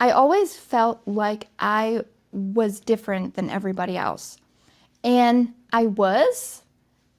I always felt like I was different than everybody else. And I was,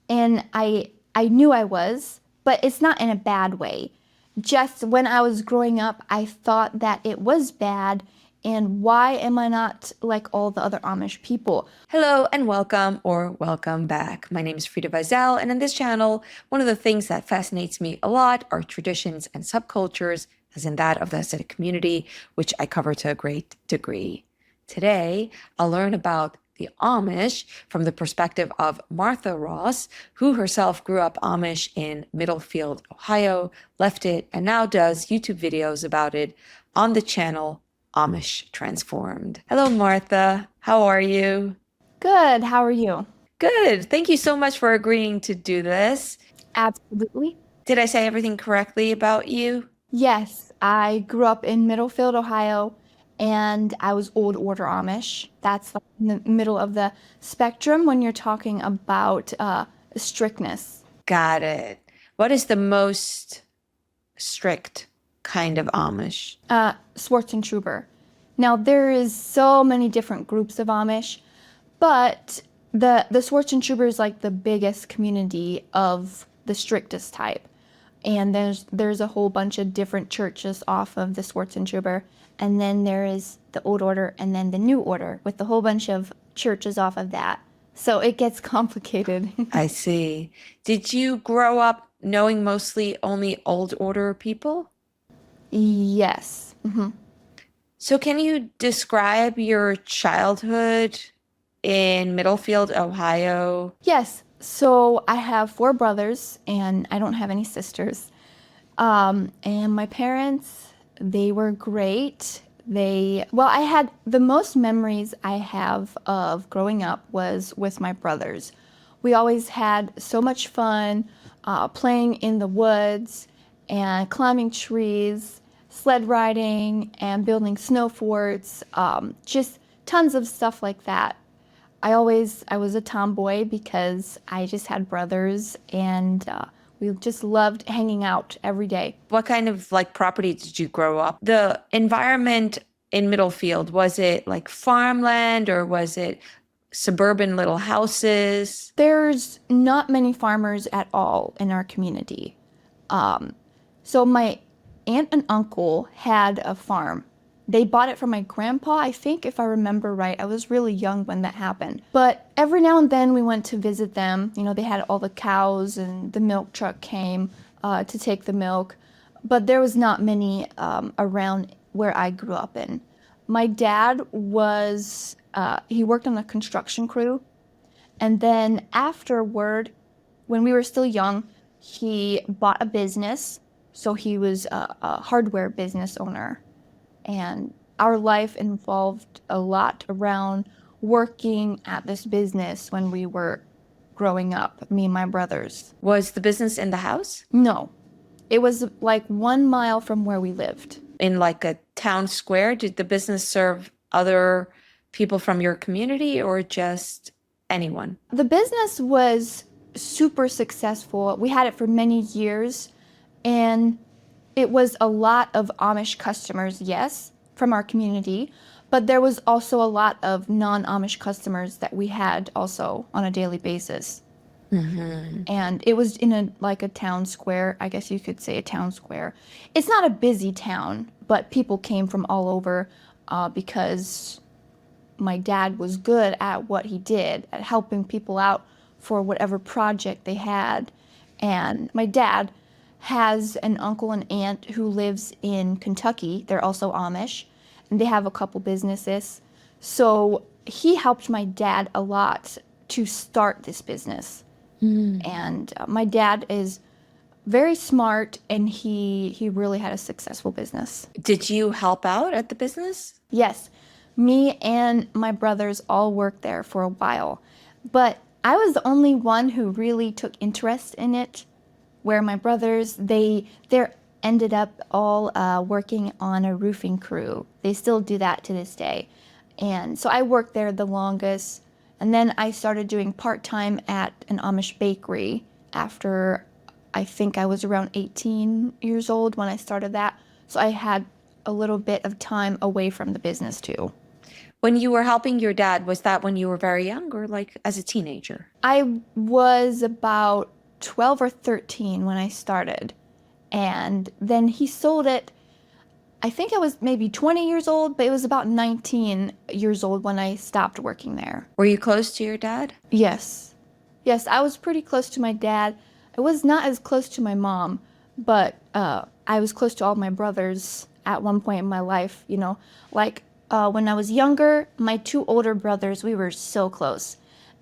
and I knew I was, but it's not in a bad way. Just when I was growing up, I thought that it was bad, and why am I not like all the other Amish people? Hello and welcome or welcome back. My name is Frida Vizel, and in this channel, one of the things that fascinates me a lot are traditions and subcultures, as in that of the Hasidic community, which I cover to a great degree. Today, I'll learn about the Amish from the perspective of Martha Ross, who herself grew up Amish in Middlefield, Ohio, left it, and now does YouTube videos about it on the channel Amish Transformed. Hello, Martha. How are you? Good, how are you? Good. Thank you so much for agreeing to do this. Absolutely. Did I say everything correctly about you? Yes, I grew up in Middlefield, Ohio, and I was Old Order Amish. That's like in the middle of the spectrum when you're talking about strictness. Got it. What is the most strict kind of Amish? Schwarzentrooper. Now there is so many different groups of Amish, but the Schwarzentrooper is like the biggest community of the strictest type. And there's a whole bunch of different churches off of the Schwarzentrooper, and then there is the Old Order and then the New Order with a whole bunch of churches off of that. So it gets complicated. I see. Did you grow up knowing mostly only old order people? Yes. So can you describe your childhood in Middlefield, Ohio? Yes. So I have four brothers and I don't have any sisters. And my parents, they were great. Well, I had the most memories I have of growing up was with my brothers. We always had so much fun playing in the woods and climbing trees, sled riding, and building snow forts, just tons of stuff like that. I was a tomboy because I just had brothers and we just loved hanging out every day. What kind of like property did you grow up? The environment in Middlefield, was it like farmland or was it suburban little houses? There's not many farmers at all in our community. So my aunt and uncle had a farm. They bought it from my grandpa, I think, if I remember right. I was really young when that happened. But every now and then we went to visit them. You know, they had all the cows and the milk truck came to take the milk. But there was not many around where I grew up in. My dad he worked on a construction crew. And then afterward, when we were still young, he bought a business. So he was a hardware business owner. And our life involved a lot around working at this business when we were growing up, me and my brothers. Was the business in the house? No, it was like 1 mile from where we lived. In like a town square? Did the business serve other people from your community or just anyone? The business was super successful. We had it for many years, and it was a lot of Amish customers, yes, from our community, but there was also a lot of non-Amish customers that we had also on a daily basis. And it was in a like a town square, I guess you could say a town square. It's not a busy town, but people came from all over because my dad was good at what he did, at helping people out for whatever project they had. And my dad has an uncle and aunt who lives in Kentucky. They're also Amish, and they have a couple businesses. So he helped my dad a lot to start this business. And my dad is very smart, and he really had a successful business. Did you help out at the business? Yes, me and my brothers all worked there for a while, but I was the only one who really took interest in it. Where my brothers, they ended up all working on a roofing crew. They still do that to this day, and so I worked there the longest. And then I started doing part time at an Amish bakery after I think I was around 18 years old when I started that. So I had a little bit of time away from the business too. When you were helping your dad, was that when you were very young or like as a teenager? I was about 12 or 13 when I started, and then he sold it. I think I was maybe 20 years old, but it was about 19 years old when I stopped working there. Were you close to your dad? Yes. Yes, I was pretty close to my dad. I was not as close to my mom, but I was close to all my brothers at one point in my life, you know. Like when I was younger, my two older brothers, we were so close.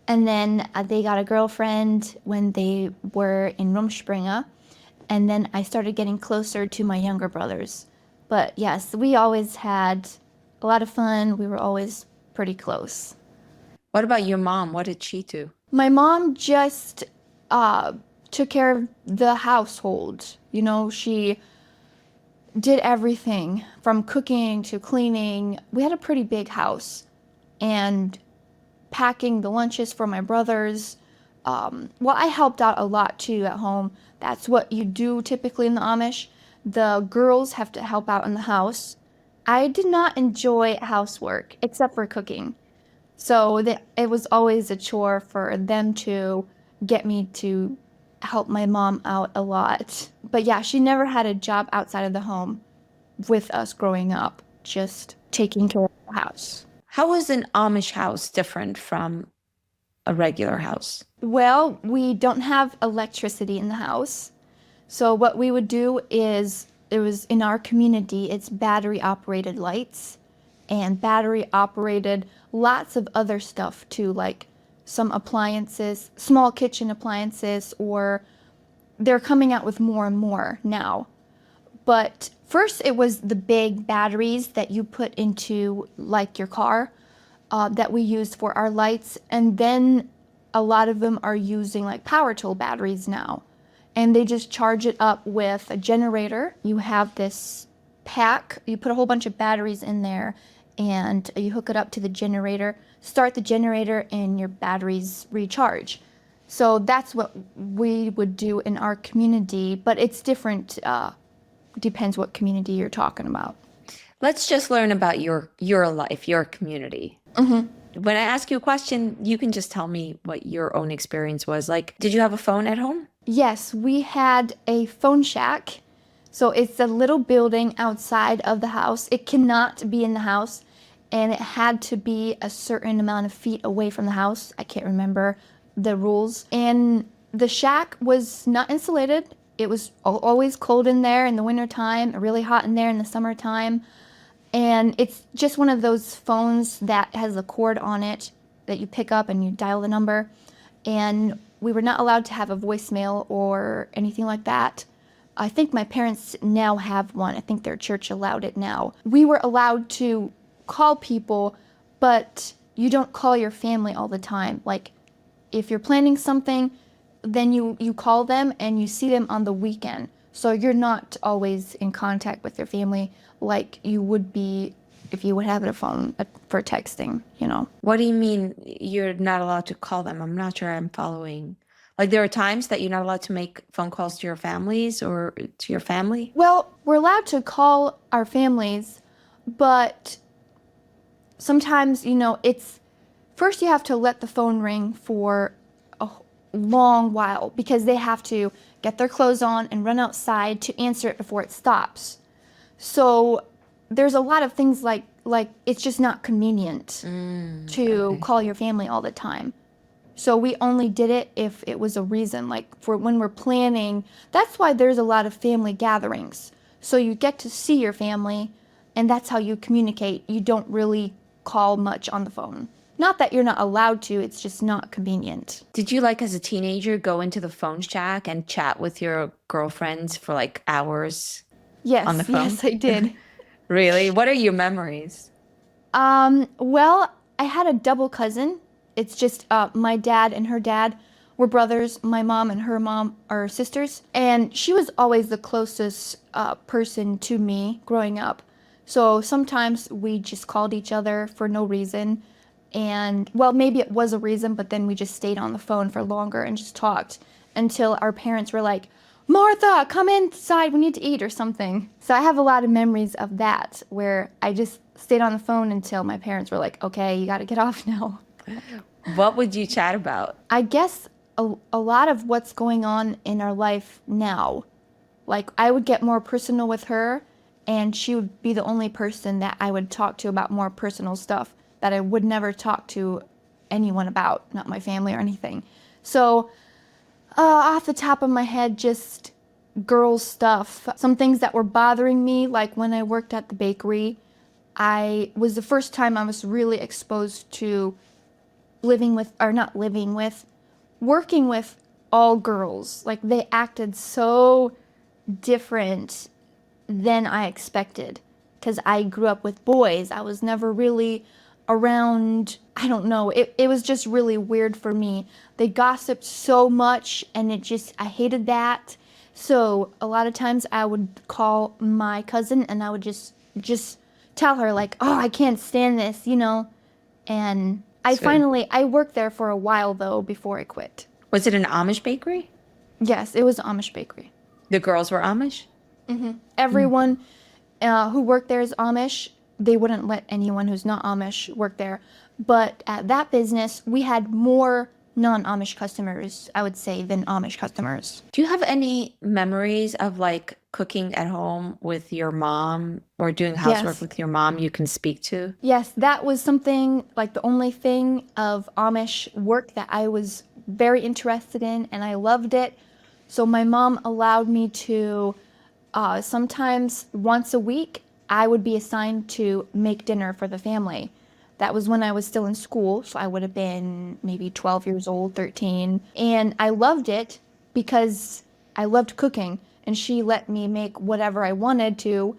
And then they got a girlfriend when they were in Rumspringa. And then I started getting closer to my younger brothers. But yes, we always had a lot of fun. We were always pretty close. What about your mom? What did she do? My mom just took care of the household. You know, she did everything from cooking to cleaning. We had a pretty big house, and packing the lunches for my brothers. Well, I helped out a lot too at home. That's what you do typically in the Amish. The girls have to help out in the house. I did not enjoy housework except for cooking. So it was always a chore for them to get me to help my mom out a lot. But yeah, she never had a job outside of the home with us growing up, just taking care of the house. How is an Amish house different from a regular house? Well, we don't have electricity in the house. So what we would do is, it was in our community, it's battery operated lights and battery operated lots of other stuff too, like some appliances, small kitchen appliances, or they're coming out with more and more now. But first it was the big batteries that you put into like your car that we used for our lights. And then a lot of them are using like power tool batteries now. And they just charge it up with a generator. You have this pack, you put a whole bunch of batteries in there, and you hook it up to the generator, start the generator, and your batteries recharge. So that's what we would do in our community, but it's different, depends what community you're talking about. Let's just learn about your life, your community. When I ask you a question, you can just tell me what your own experience was. Like, did you have a phone at home? Yes, we had a phone shack. So it's a little building outside of the house. It cannot be in the house, and it had to be a certain amount of feet away from the house. I can't remember the rules. And the shack was not insulated. It was always cold in there in the wintertime, really hot in there in the summertime. And it's just one of those phones that has a cord on it that you pick up and you dial the number. And we were not allowed to have a voicemail or anything like that. I think my parents now have one. I think their church allowed it now. We were allowed to call people, but you don't call your family all the time. Like, if you're planning something, then you call them and you see them on the weekend. So you're not always in contact with your family like you would be if you would have a phone for texting, you know. What do you mean you're not allowed to call them? I'm not sure I'm following. Like, there are times that you're not allowed to make phone calls to your families or to your family? Well, we're allowed to call our families, but sometimes, you know, it's first you have to let the phone ring for a long while because they have to get their clothes on and run outside to answer it before it stops. So there's a lot of things like it's just not convenient to call your family all the time. So we only did it if it was a reason, like for when we're planning. That's why there's a lot of family gatherings. So you get to see your family, and that's how you communicate. You don't really call much on the phone. Not that you're not allowed to, it's just not convenient. Did you, like, as a teenager, go into the phone shack and chat with your girlfriends for like hours Yes, on the phone? yes, I did. Really? What are your memories? Well, I had a double cousin. It's just my dad and her dad were brothers. My mom and her mom are sisters. And she was always the closest person to me growing up. So sometimes we just called each other for no reason. And, well, maybe it was a reason, but then we just stayed on the phone for longer and just talked until our parents were like, Martha, come inside, we need to eat or something. So I have a lot of memories of that where I just stayed on the phone until my parents were like, okay, you got to get off now. What would you chat about? I guess a lot of what's going on in our life now. Like, I would get more personal with her, and she would be the only person that I would talk to about more personal stuff that I would never talk to anyone about, not my family or anything. So, off the top of my head, just girl stuff. Some things that were bothering me, like when I worked at the bakery, I was the first time I was really exposed to living with, or not living with, working with all girls. Like, they acted so different than I expected because I grew up with boys. I was never really around, I don't know, it was just really weird for me. They gossiped so much and I hated that. So a lot of times I would call my cousin and I would just tell her like, oh, I can't stand this, And I worked there for a while though before I quit. Was it an Amish bakery? Yes, it was an Amish bakery. The girls were Amish? Everyone who worked there is Amish. They wouldn't let anyone who's not Amish work there. But at that business, we had more non-Amish customers, I would say, than Amish customers. Do you have any memories of like cooking at home with your mom or doing housework Yes. with your mom you can speak to? Yes, that was something, like the only thing of Amish work that I was very interested in, and I loved it. So my mom allowed me to, sometimes once a week, I would be assigned to make dinner for the family. That was when I was still in school, so I would have been maybe 12 years old, 13. And I loved it because I loved cooking, and she let me make whatever I wanted to,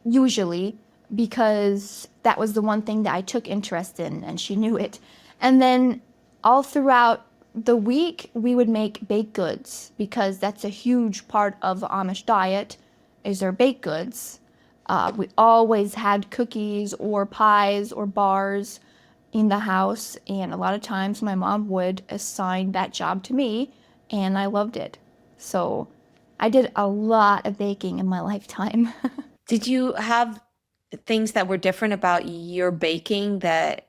usually, because that was the one thing that I took interest in, and she knew it. And then all throughout the week, we would make baked goods because that's a huge part of the Amish diet is their baked goods. We always had cookies or pies or bars in the house, and a lot of times my mom would assign that job to me, and I loved it. So I did a lot of baking in my lifetime. Did you have things that were different about your baking that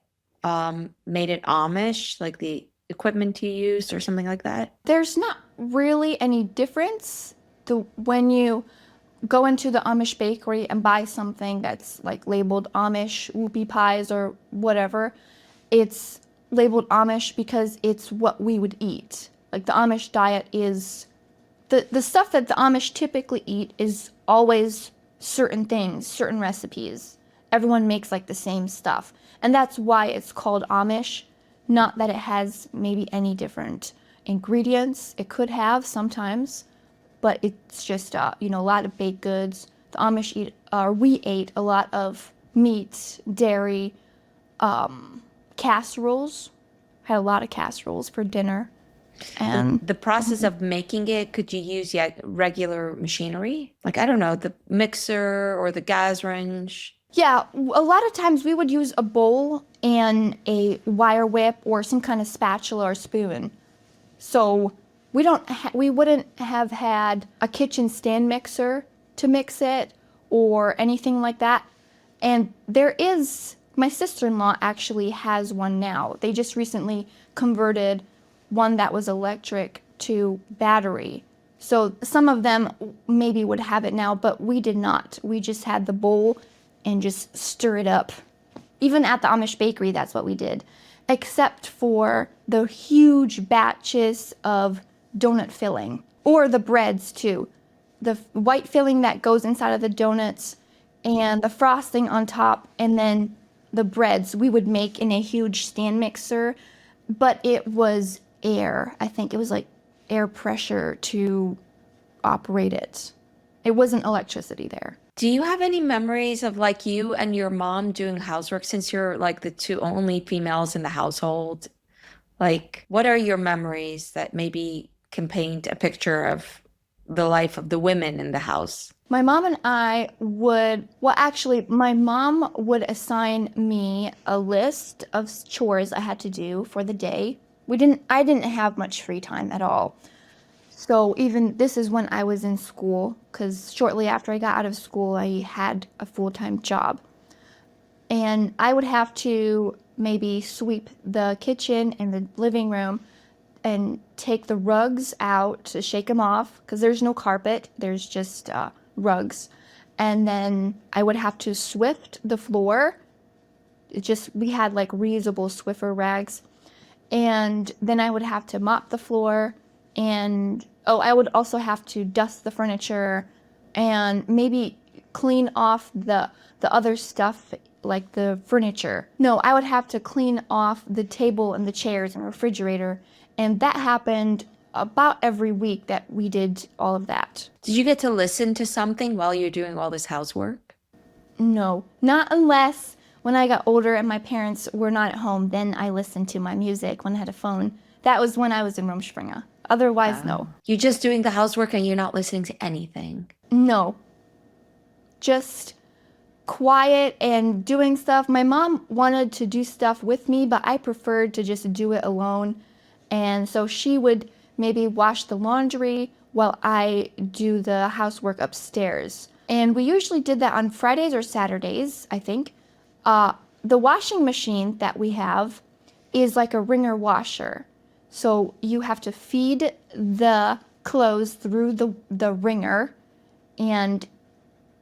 made it Amish, like the equipment you used or something like that? There's not really any difference when you go into the Amish bakery and buy something that's like labeled Amish whoopie pies or whatever. It's labeled Amish because it's what we would eat. Like the Amish diet is the stuff that the Amish typically eat is always certain things, certain recipes. Everyone makes like the same stuff. And that's why it's called Amish, not that it has maybe any different ingredients. It could have sometimes, but it's just a lot of baked goods. The Amish we ate a lot of meat, dairy, casseroles. Had a lot of casseroles for dinner. And The process of making it, could you use regular machinery? Like, I don't know, the mixer or the gas wrench? yeah, a lot of times we would use a bowl and a wire whip or some kind of spatula or spoon. So we wouldn't have had a kitchen stand mixer to mix it or anything like that. And my sister-in-law actually has one now. They just recently converted one that was electric to battery. So some of them maybe would have it now, but we did not. We just had the bowl and just stir it up. Even at the Amish bakery, that's what we did. Except for the huge batches of donut filling, or the breads too. The white filling that goes inside of the donuts and the frosting on top, and then the breads we would make in a huge stand mixer, but it was air. I think it was like air pressure to operate it. It wasn't electricity there. Do you have any memories of like you and your mom doing housework since you're like the two only females in the household? Like, what are your memories that maybe can paint a picture of the life of the women in the house? My mom and I my mom would assign me a list of chores I had to do for the day. I didn't have much free time at all. So even this is when I was in school, because shortly after I got out of school, I had a full-time job. And I would have to maybe sweep the kitchen and the living room and take the rugs out to shake them off because there's no carpet, there's just rugs. And then I would have to swift the floor. We had like reusable Swiffer rags. And then I would have to mop the floor. And oh, I would also have to dust the furniture and maybe clean off the other stuff like the furniture. No, I would have to clean off the table and the chairs and refrigerator. And that happened about every week that we did all of that. Did you get to listen to something while you're doing all this housework? No, not unless when I got older and my parents were not at home, then I listened to my music when I had a phone. That was when I was in Rumspringa. Otherwise, no. You're just doing the housework and you're not listening to anything. No. Just quiet and doing stuff. My mom wanted to do stuff with me, but I preferred to just do it alone. And so she would maybe wash the laundry while I do the housework upstairs. And we usually did that on Fridays or Saturdays, I think. The washing machine that we have is like a wringer washer. So you have to feed the clothes through the wringer. And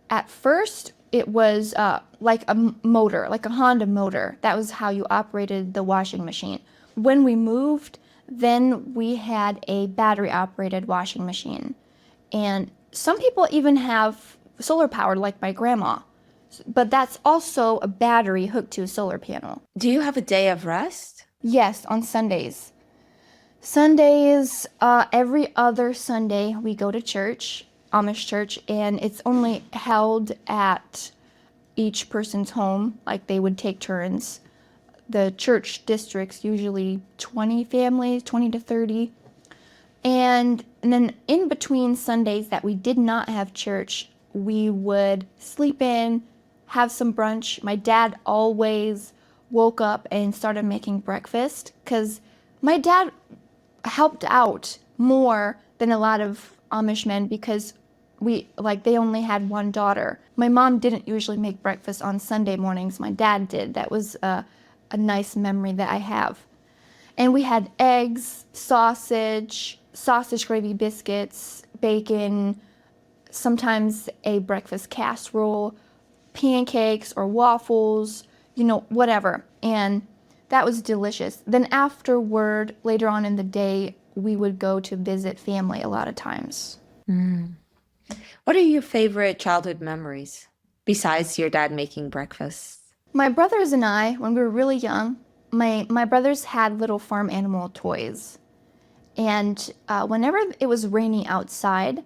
at first, it was like a motor, like a Honda motor. That was how you operated the washing machine. When we moved, then we had a battery-operated washing machine. And some people even have solar powered, like my grandma. But that's also a battery hooked to a solar panel. Do you have a day of rest? Yes, on Sundays. Sundays, every other Sunday, we go to church, Amish church, and it's only held at each person's home, like they would take turns. The church district's usually 20 families, 20 to 30. And then in between Sundays that we did not have church, we would sleep in, have some brunch. My dad always woke up and started making breakfast because my dad helped out more than a lot of Amish men because they only had one daughter. My mom didn't usually make breakfast on Sunday mornings. My dad did. That was a nice memory that I have. And we had eggs, sausage gravy biscuits, bacon, sometimes a breakfast casserole, pancakes or waffles, whatever. And that was delicious. Then afterward, later on in the day, we would go to visit family a lot of times. What are your favorite childhood memories besides your dad making breakfast? My brothers and I, when we were really young, my brothers had little farm animal toys. And whenever it was raining outside,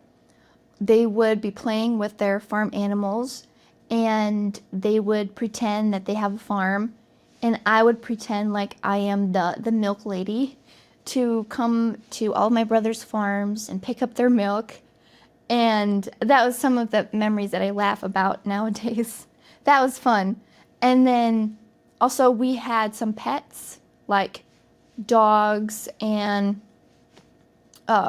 they would be playing with their farm animals and they would pretend that they have a farm. And I would pretend like I am the milk lady to come to all my brothers' farms and pick up their milk. And that was some of the memories that I laugh about nowadays. That was fun. And then also we had some pets like dogs and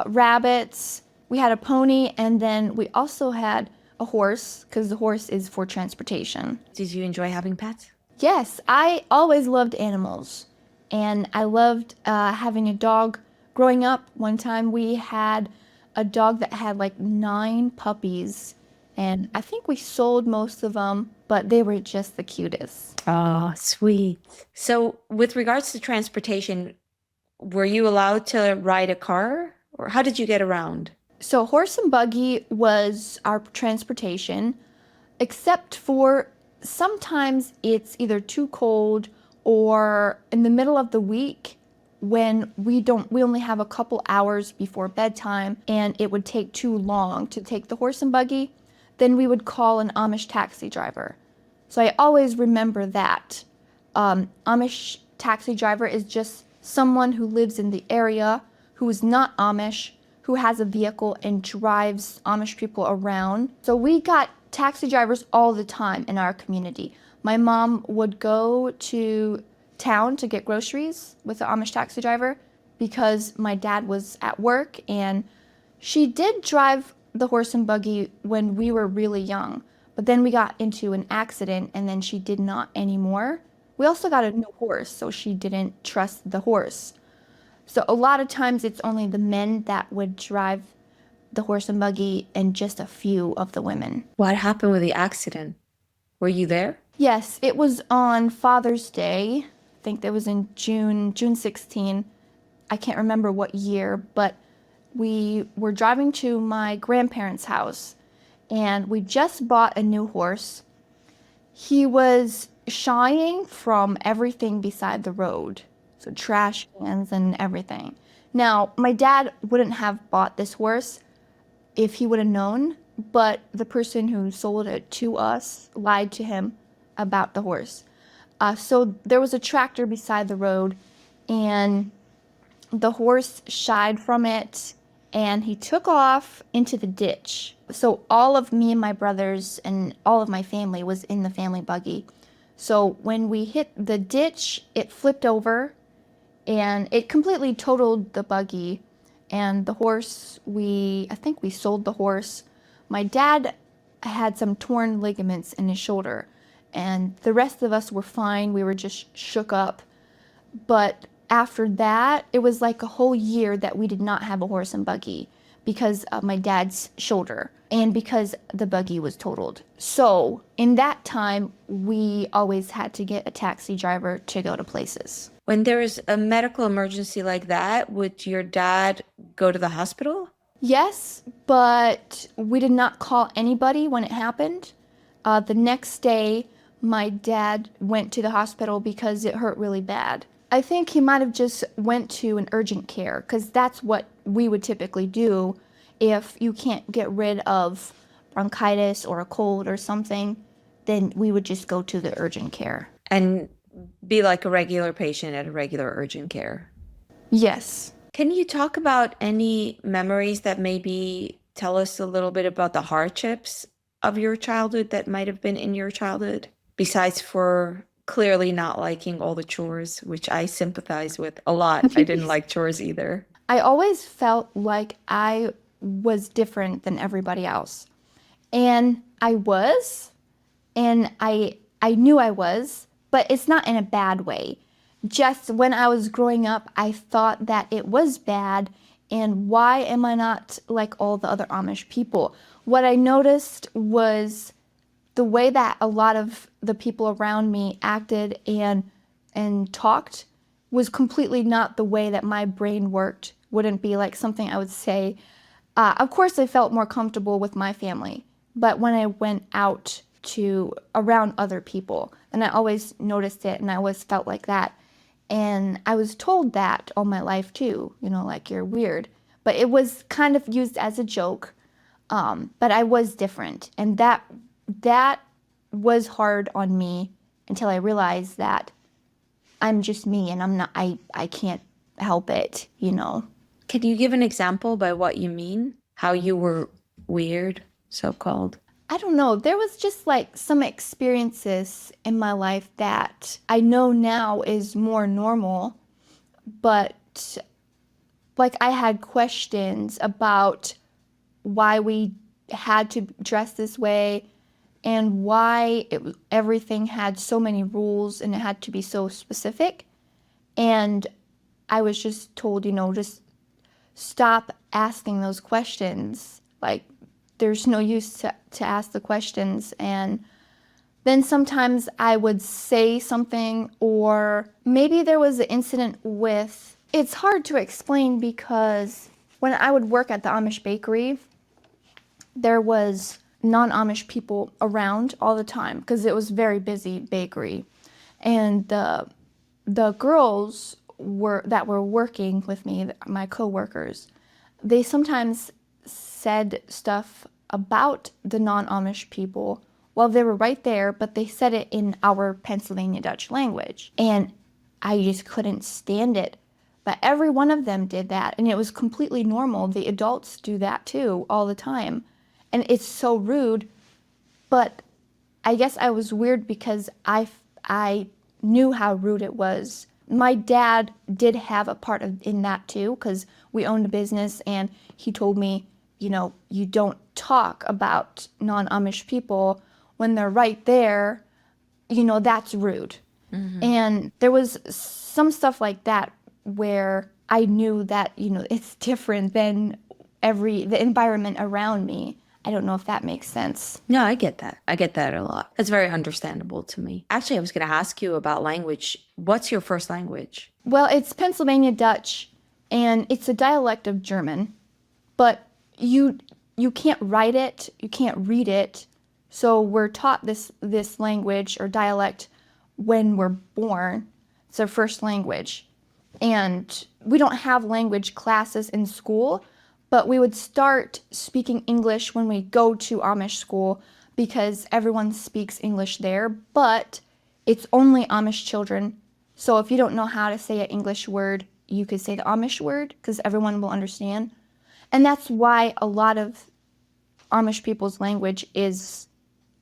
rabbits. We had a pony, and then we also had a horse because the horse is for transportation. Did you enjoy having pets? Yes, I always loved animals, and I loved having a dog. Growing up, one time we had a dog that had like 9 puppies, and I think we sold most of them, but they were just the cutest. Oh, sweet. So, with regards to transportation, were you allowed to ride a car, or how did you get around? So horse and buggy was our transportation, except for sometimes it's either too cold or in the middle of the week when we only have a couple hours before bedtime and it would take too long to take the horse and buggy, then we would call an Amish taxi driver. So I always remember that. Amish taxi driver is just someone who lives in the area who is not Amish, who has a vehicle and drives Amish people around. So we got taxi drivers all the time in our community. My mom would go to town to get groceries with the Amish taxi driver because my dad was at work and She did drive the horse and buggy when we were really young, but then we got into an accident and then she did not anymore. We also got a new horse, so she didn't trust the horse. So a lot of times it's only the men that would drive the horse and buggy and just a few of the women. What happened with the accident? Were you there? Yes, it was on Father's Day. I think that was in June 16. I can't remember what year, but we were driving to my grandparents' house and we just bought a new horse. He was shying from everything beside the road, so trash cans and everything. Now, my dad wouldn't have bought this horse if he would have known, but the person who sold it to us lied to him about the horse. So there was a tractor beside the road, and the horse shied from it, and he took off into the ditch. So all of me and my brothers and all of my family was in the family buggy. So when we hit the ditch, it flipped over, and it completely totaled the buggy. And the horse, I think we sold the horse. My dad had some torn ligaments in his shoulder, and the rest of us were fine. We were just shook up. But after that, it was like a whole year that we did not have a horse and buggy because of my dad's shoulder and because the buggy was totaled. So in that time, we always had to get a taxi driver to go to places. When there is a medical emergency like that, would your dad go to the hospital? Yes, but we did not call anybody when it happened. The next day, my dad went to the hospital because it hurt really bad. I think he might have just went to an urgent care because that's what we would typically do if you can't get rid of bronchitis or a cold or something, then we would just go to the urgent care. And be like a regular patient at a regular urgent care. Yes. Can you talk about any memories that maybe tell us a little bit about the hardships of your childhood that might have been in your childhood? Besides for clearly not liking all the chores, which I sympathize with a lot. I didn't like chores either. I always felt like I was different than everybody else. And I was, and I knew I was, but it's not in a bad way. Just when I was growing up, I thought that it was bad, and why am I not like all the other Amish people? What I noticed was the way that a lot of the people around me acted and talked was completely not the way that my brain worked. Wouldn't be like something I would say. Of course, I felt more comfortable with my family, but when I went out to around other people, and I always noticed it, and I always felt like that. And I was told that all my life too, like you're weird. But it was kind of used as a joke. But I was different, and that was hard on me until I realized that I'm just me, and I'm not. I can't help it. Can you give an example by what you mean? How you were weird, so-called? I don't know. There was just like some experiences in my life that I know now is more normal, but like I had questions about why we had to dress this way and why everything had so many rules and it had to be so specific. And I was just told, just stop asking those questions. Like, there's no use to ask the questions. And then sometimes I would say something, or maybe there was an incident with, it's hard to explain because when I would work at the Amish bakery, there was non-Amish people around all the time because it was a very busy bakery. And the girls that were working with me, my coworkers, they sometimes said stuff about the non-Amish people while they were right there, but they said it in our Pennsylvania Dutch language. And I just couldn't stand it. But every one of them did that, and it was completely normal. The adults do that too all the time. And it's so rude, but I guess I was weird because I knew how rude it was. My dad did have a part in that too, because we owned a business, and he told me, you don't talk about non-Amish people when they're right there, that's rude. And there was some stuff like that where I knew that, it's different than the environment around me. I don't know if that makes sense. No, I get that. I get that a lot. That's very understandable to me. Actually, I was going to ask you about language. What's your first language? Well, it's Pennsylvania Dutch, and it's a dialect of German, but you can't write it, you can't read it. So we're taught this language or dialect when we're born. It's our first language. And we don't have language classes in school, but we would start speaking English when we go to Amish school because everyone speaks English there, but it's only Amish children. So if you don't know how to say an English word, you could say the Amish word because everyone will understand. And that's why a lot of Amish people's language is,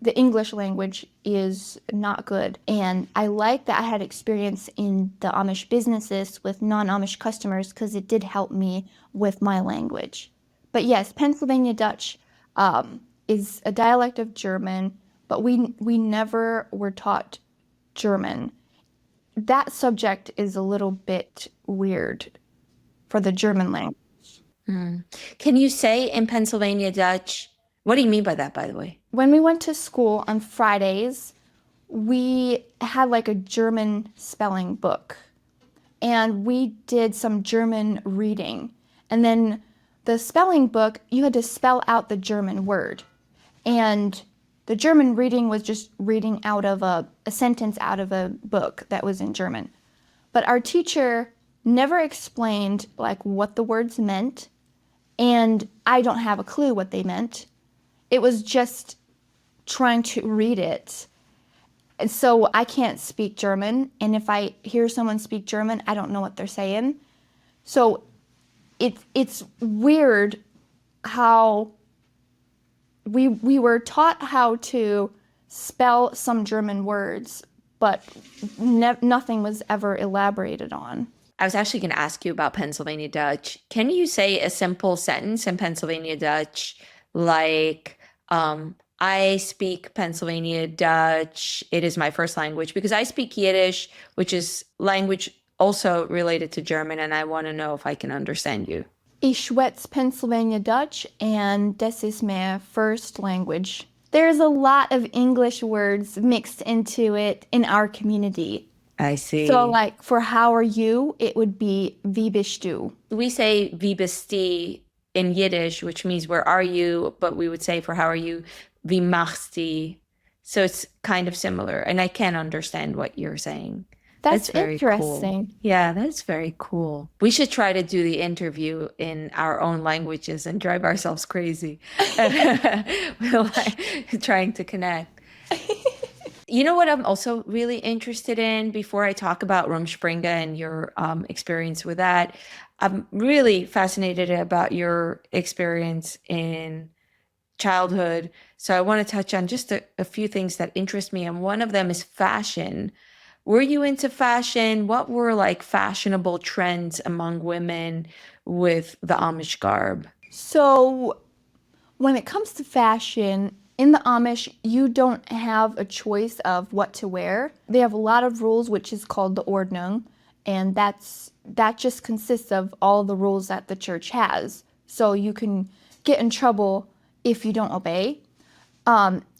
the English language is not good. And I like that I had experience in the Amish businesses with non-Amish customers because it did help me with my language. But yes, Pennsylvania Dutch is a dialect of German, but we never were taught German. That subject is a little bit weird for the German language. Can you say in Pennsylvania Dutch? What do you mean by that, by the way? When we went to school on Fridays, we had like a German spelling book, and we did some German reading. And then the spelling book, you had to spell out the German word. And the German reading was just reading out of a sentence out of a book that was in German. But our teacher never explained like what the words meant, and I don't have a clue what they meant. It was just trying to read it. And so I can't speak German, and if I hear someone speak German, I don't know what they're saying. So it's weird how we were taught how to spell some German words, but nothing was ever elaborated on. I was actually going to ask you about Pennsylvania Dutch. Can you say a simple sentence in Pennsylvania Dutch like, I speak Pennsylvania Dutch. It is my first language because I speak Yiddish, which is language also related to German, and I want to know if I can understand you. Ich schwätze Pennsylvania Dutch, and das ist my first language. There's a lot of English words mixed into it in our community. I see. So like for how are you, it would be wie bist du. We say wie bist du in Yiddish, which means where are you, but we would say for how are you, wie machst du. So it's kind of similar, and I can understand what you're saying. That's very interesting. Cool. Yeah, that's very cool. We should try to do the interview in our own languages and drive ourselves crazy. We're like trying to connect. You know what I'm also really interested in before I talk about Rumspringa and your experience with that? I'm really fascinated about your experience in childhood. So I want to touch on just a few things that interest me. And one of them is fashion. Were you into fashion? What were like fashionable trends among women with the Amish garb? So when it comes to fashion, in the Amish, you don't have a choice of what to wear. They have a lot of rules, which is called the Ordnung, and that just consists of all the rules that the church has. So you can get in trouble if you don't obey.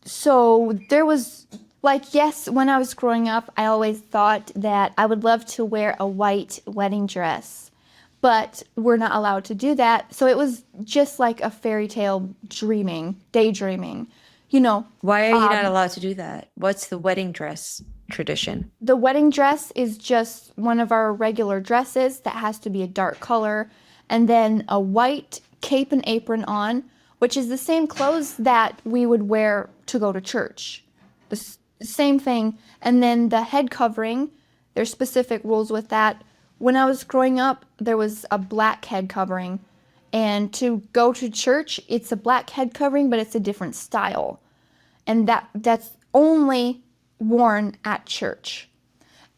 So there was, like, yes, when I was growing up, I always thought that I would love to wear a white wedding dress, but we're not allowed to do that. So it was just like a fairy tale daydreaming, you know. Why are you not allowed to do that? What's the wedding dress tradition? The wedding dress is just one of our regular dresses that has to be a dark color, and then a white cape and apron on, which is the same clothes that we would wear to go to church. The same thing. And then the head covering, there's specific rules with that. When I was growing up, there was a black head covering. And to go to church, it's a black head covering, but it's a different style. And that's only worn at church.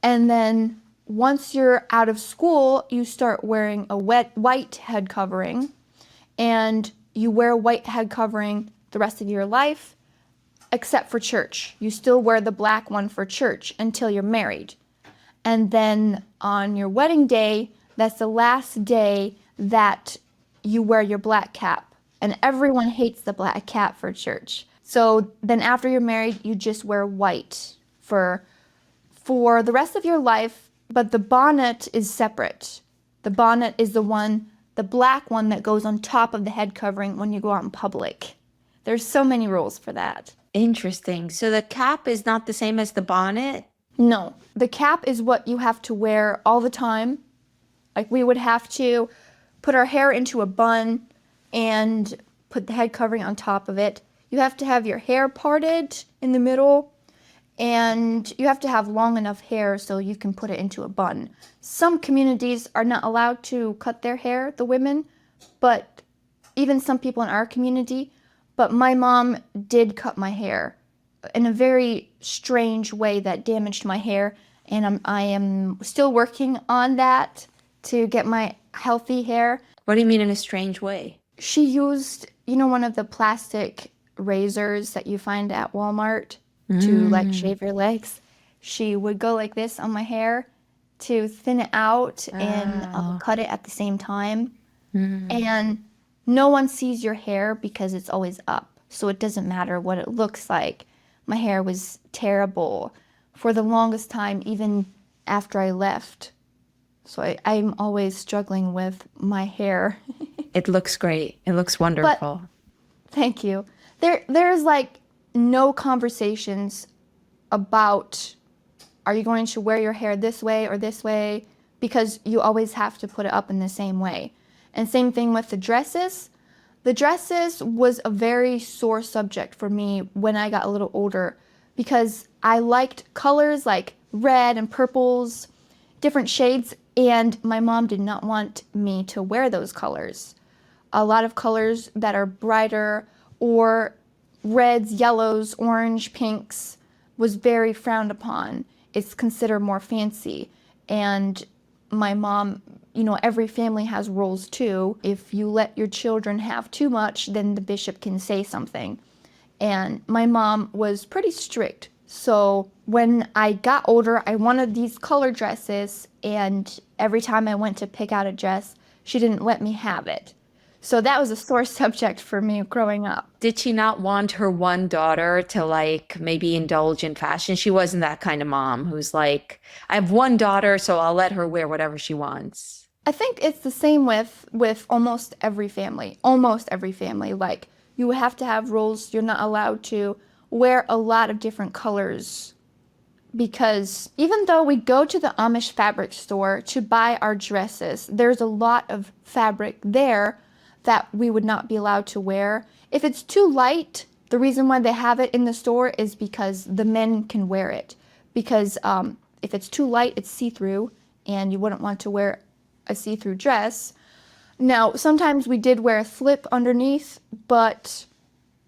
And then once you're out of school, you start wearing a white head covering. And you wear a white head covering the rest of your life, except for church. You still wear the black one for church until you're married. And then on your wedding day, that's the last day that you wear your black cap. And everyone hates the black cap for church. So then after you're married, you just wear white for the rest of your life, but the bonnet is separate. The bonnet is the black one that goes on top of the head covering when you go out in public. There's so many rules for that. Interesting. So the cap is not the same as the bonnet? No, the cap is what you have to wear all the time. Like we would have to put our hair into a bun and put the head covering on top of it. You have to have your hair parted in the middle, and you have to have long enough hair so you can put it into a bun. Some communities are not allowed to cut their hair, the women, but even some people in our community. But my mom did cut my hair in a very strange way that damaged my hair, and I am still working on that to get my healthy hair. What do you mean in a strange way? She used, one of the plastic razors that you find at Walmart to like shave your legs. She would go like this on my hair to thin it out and cut it at the same time. And no one sees your hair because it's always up. So it doesn't matter what it looks like. My hair was terrible for the longest time, even after I left. So I'm always struggling with my hair. It looks great. It looks wonderful. Thank you. There's like no conversations about, are you going to wear your hair this way or this way? Because you always have to put it up in the same way. And same thing with the dresses. The dresses was a very sore subject for me when I got a little older because I liked colors like red and purples, different shades, and my mom did not want me to wear those colors. A lot of colors that are brighter or reds, yellows, orange, pinks was very frowned upon. It's considered more fancy. And my mom, every family has rules too. If you let your children have too much, then the bishop can say something. And my mom was pretty strict. So when I got older, I wanted these color dresses, and every time I went to pick out a dress, she didn't let me have it. So that was a sore subject for me growing up. Did she not want her one daughter to like maybe indulge in fashion? She wasn't that kind of mom who's like, I have one daughter, so I'll let her wear whatever she wants. I think it's the same with almost every family. Almost every family. Like, you have to have rules. You're not allowed to wear a lot of different colors. Because even though we go to the Amish fabric store to buy our dresses, there's a lot of fabric there that we would not be allowed to wear. If it's too light, the reason why they have it in the store is because the men can wear it. Because if it's too light, it's see-through, and you wouldn't want to wear a see-through dress. Now, sometimes we did wear a slip underneath, but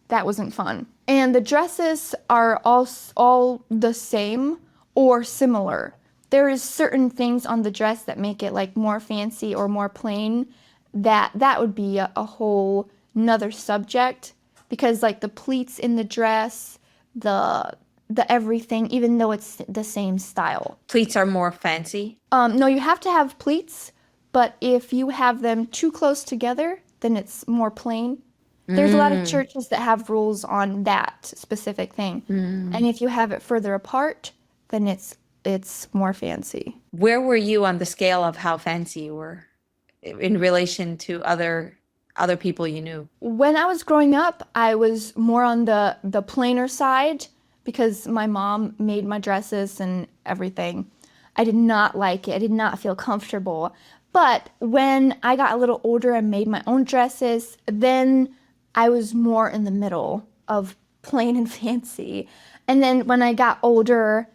that wasn't fun. And the dresses are all the same or similar. There is certain things on the dress that make it like more fancy or more plain. That would be a whole nother subject, because like the pleats in the dress, the everything, even though it's the same style. Pleats are more fancy? No, you have to have pleats, but if you have them too close together, then it's more plain. There's a lot of churches that have rules on that specific thing. And if you have it further apart, then it's more fancy. Where were you on the scale of how fancy you were in relation to other people you knew? When I was growing up, I was more on the plainer side because my mom made my dresses and everything. I did not like it. I did not feel comfortable. But when I got a little older and made my own dresses, then I was more in the middle of plain and fancy. And then when I got older,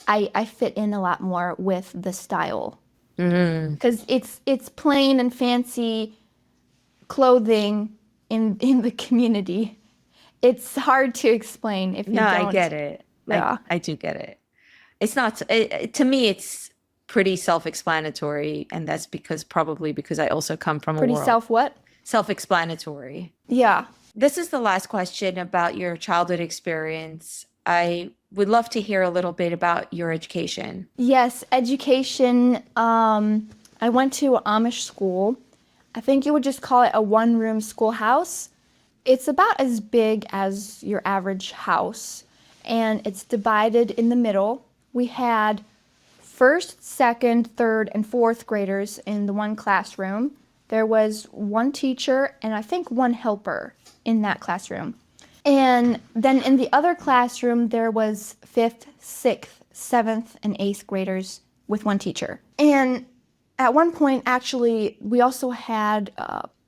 I fit in a lot more with the style. Because it's plain and fancy clothing in the community. It's hard to explain if you don't. I get it. Yeah. I do get it. It's not, to me, it's pretty self-explanatory. And that's probably because I also come from a Pretty world. self what? self-explanatory. Yeah. This is the last question about your childhood experience. I would love to hear a little bit about your education. Yes, education. I went to Amish school. I think you would just call it a one-room schoolhouse. It's about as big as your average house, and it's divided in the middle. We had first, second, third, and fourth graders in the one classroom. There was one teacher and I think one helper in that classroom. And then in the other classroom, there was fifth, sixth, seventh, and eighth graders with one teacher. And at one point, actually, we also had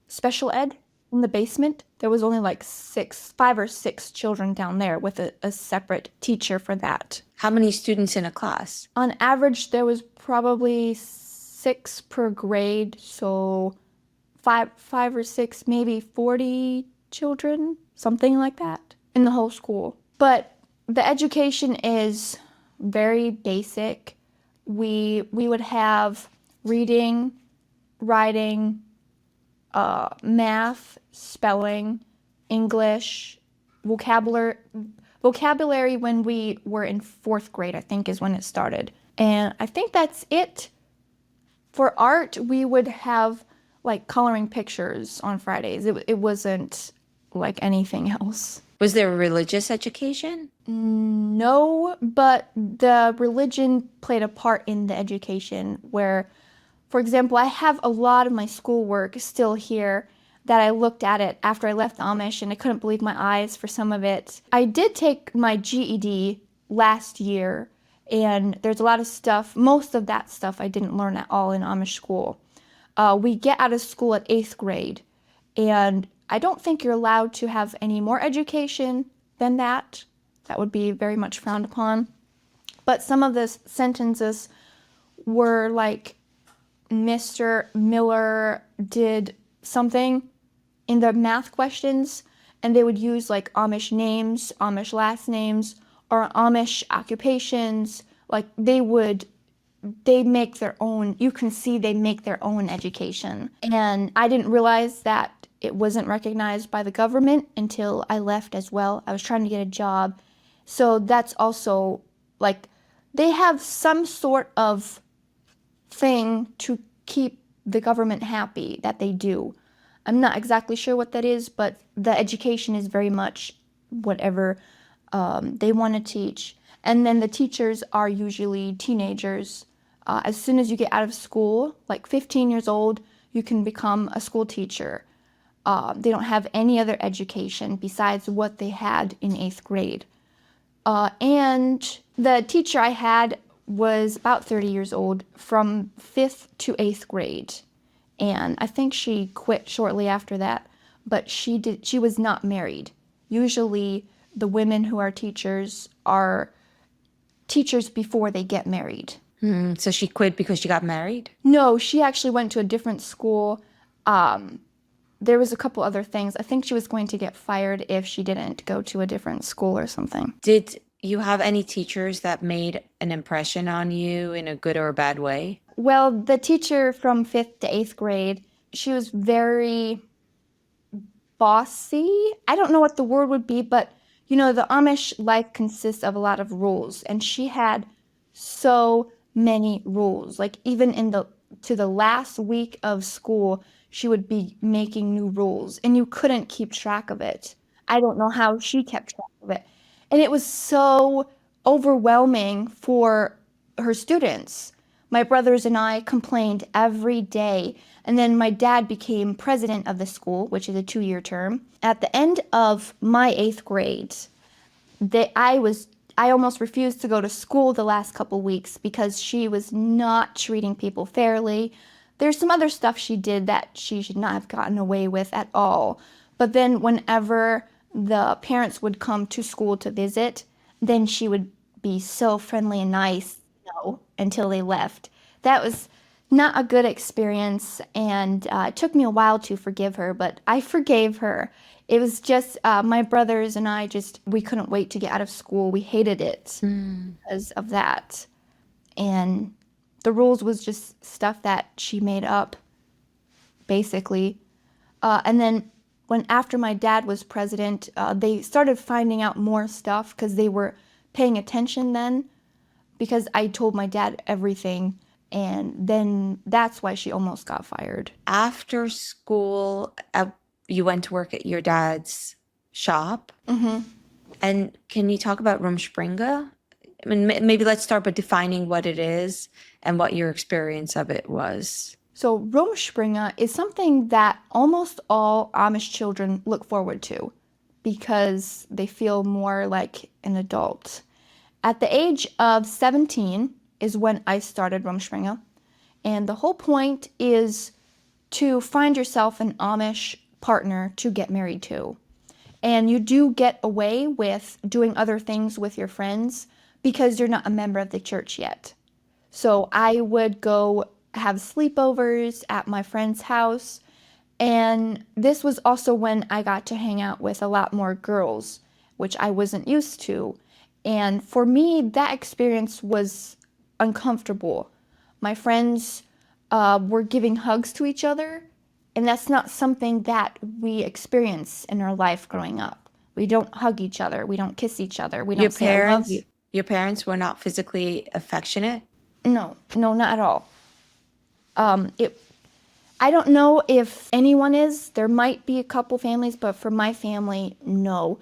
special ed in the basement. There was only like 5 or 6 children down there with a separate teacher for that. How many students in a class? On average, there was probably 6 per grade, so five or six, maybe 40 children, something like that, in the whole school. But the education is very basic. We would have reading, writing, math, spelling, English, vocabulary when we were in fourth grade, I think is when it started. And I think that's it. For art, we would have like coloring pictures on Fridays. It wasn't like anything else. Was there a religious education? No, but the religion played a part in the education where, for example, I have a lot of my schoolwork still here that I looked at it after I left the Amish and I couldn't believe my eyes for some of it. I did take my GED last year and there's a lot of stuff, most of that stuff I didn't learn at all in Amish school. We get out of school at 8th grade and I don't think you're allowed to have any more education than that. That would be very much frowned upon. But some of the sentences were like, Mr. Miller did something in the math questions, and they would use like Amish names, Amish last names, or Amish occupations. Like they make their own, you can see they make their own education. And I didn't realize that it wasn't recognized by the government until I left as well. I was trying to get a job. So that's also like, they have some sort of thing to keep the government happy that they do. I'm not exactly sure what that is, but the education is very much whatever they want to teach. And then the teachers are usually teenagers. As soon as you get out of school, like 15 years old, you can become a school teacher. They don't have any other education besides what they had in 8th grade. And the teacher I had was about 30 years old from 5th to 8th grade. And I think she quit shortly after that, but she was not married. Usually the women who are teachers before they get married. So she quit because she got married? No, she actually went to a different school. There was a couple other things. I think she was going to get fired if she didn't go to a different school or something. Did you have any teachers that made an impression on you in a good or a bad way? Well, the teacher from 5th to 8th grade, she was very bossy. I don't know what the word would be, but you know, the Amish life consists of a lot of rules, and she had so many rules. Like even to the last week of school, she would be making new rules, and you couldn't keep track of it. I don't know how she kept track of it. And it was so overwhelming for her students. My brothers and I complained every day. And then my dad became president of the school, which is a 2-year term. At the end of my 8th grade, I almost refused to go to school the last couple weeks because she was not treating people fairly. There's some other stuff she did that she should not have gotten away with at all. But then whenever the parents would come to school to visit, then she would be so friendly and nice, until they left. That was not a good experience, and it took me a while to forgive her, but I forgave her. It was just my brothers and I we couldn't wait to get out of school. We hated it because of that. And the rules was just stuff that she made up, basically. And then when after my dad was president, they started finding out more stuff because they were paying attention then because I told my dad everything. And then that's why she almost got fired. After school, you went to work at your dad's shop. And can you talk about Rumspringa? I mean, maybe let's start by defining what it is and what your experience of it was. So Rumspringa is something that almost all Amish children look forward to because they feel more like an adult. At the age of 17 is when I started Rumspringa, and the whole point is to find yourself an Amish partner to get married to. And you do get away with doing other things with your friends because you're not a member of the church yet. So I would go have sleepovers at my friend's house. And this was also when I got to hang out with a lot more girls, which I wasn't used to. And for me, that experience was uncomfortable. My friends were giving hugs to each other, and that's not something that we experience in our life growing up. We don't hug each other. We don't kiss each other. We don't say I love you. Your parents were not physically affectionate? No, not at all. I don't know if anyone is. There might be a couple families, but for my family, no.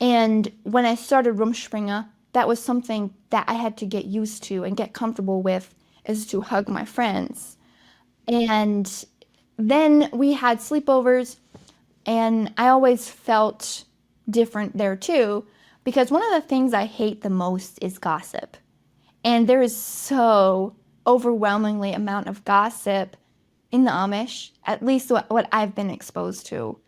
And when I started Rumspringa, that was something that I had to get used to and get comfortable with, is to hug my friends. And then we had sleepovers, and I always felt different there too, because one of the things I hate the most is gossip. And there is so overwhelmingly amount of gossip in the Amish, at least what I've been exposed to.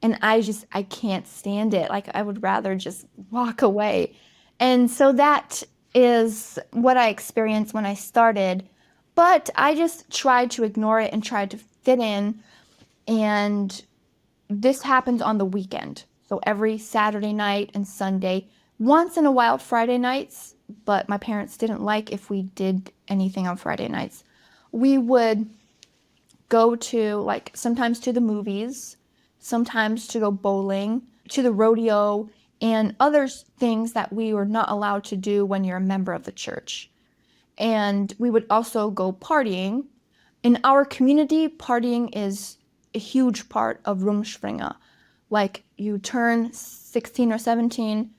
And I can't stand it. Like, I would rather just walk away. And so that is what I experienced when I started. But I just tried to ignore it and tried to fit in. And this happens on the weekend. So every Saturday night and Sunday, once in a while Friday nights, but my parents didn't like if we did anything on Friday nights. We would go to, like, sometimes to the movies, sometimes to go bowling, to the rodeo, and other things that we were not allowed to do when you're a member of the church. And we would also go partying. In our community, partying is a huge part of Rumspringa. Like, you turn 16 or 17,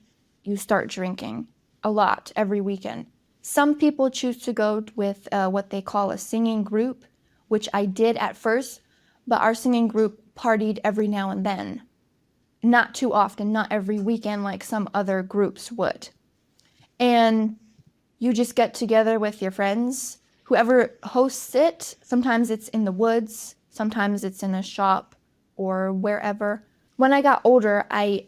you start drinking a lot every weekend. Some people choose to go with what they call a singing group, which I did at first, but our singing group partied every now and then. Not too often, not every weekend like some other groups would. And you just get together with your friends. Whoever hosts it, sometimes it's in the woods, sometimes it's in a shop or wherever. When I got older, I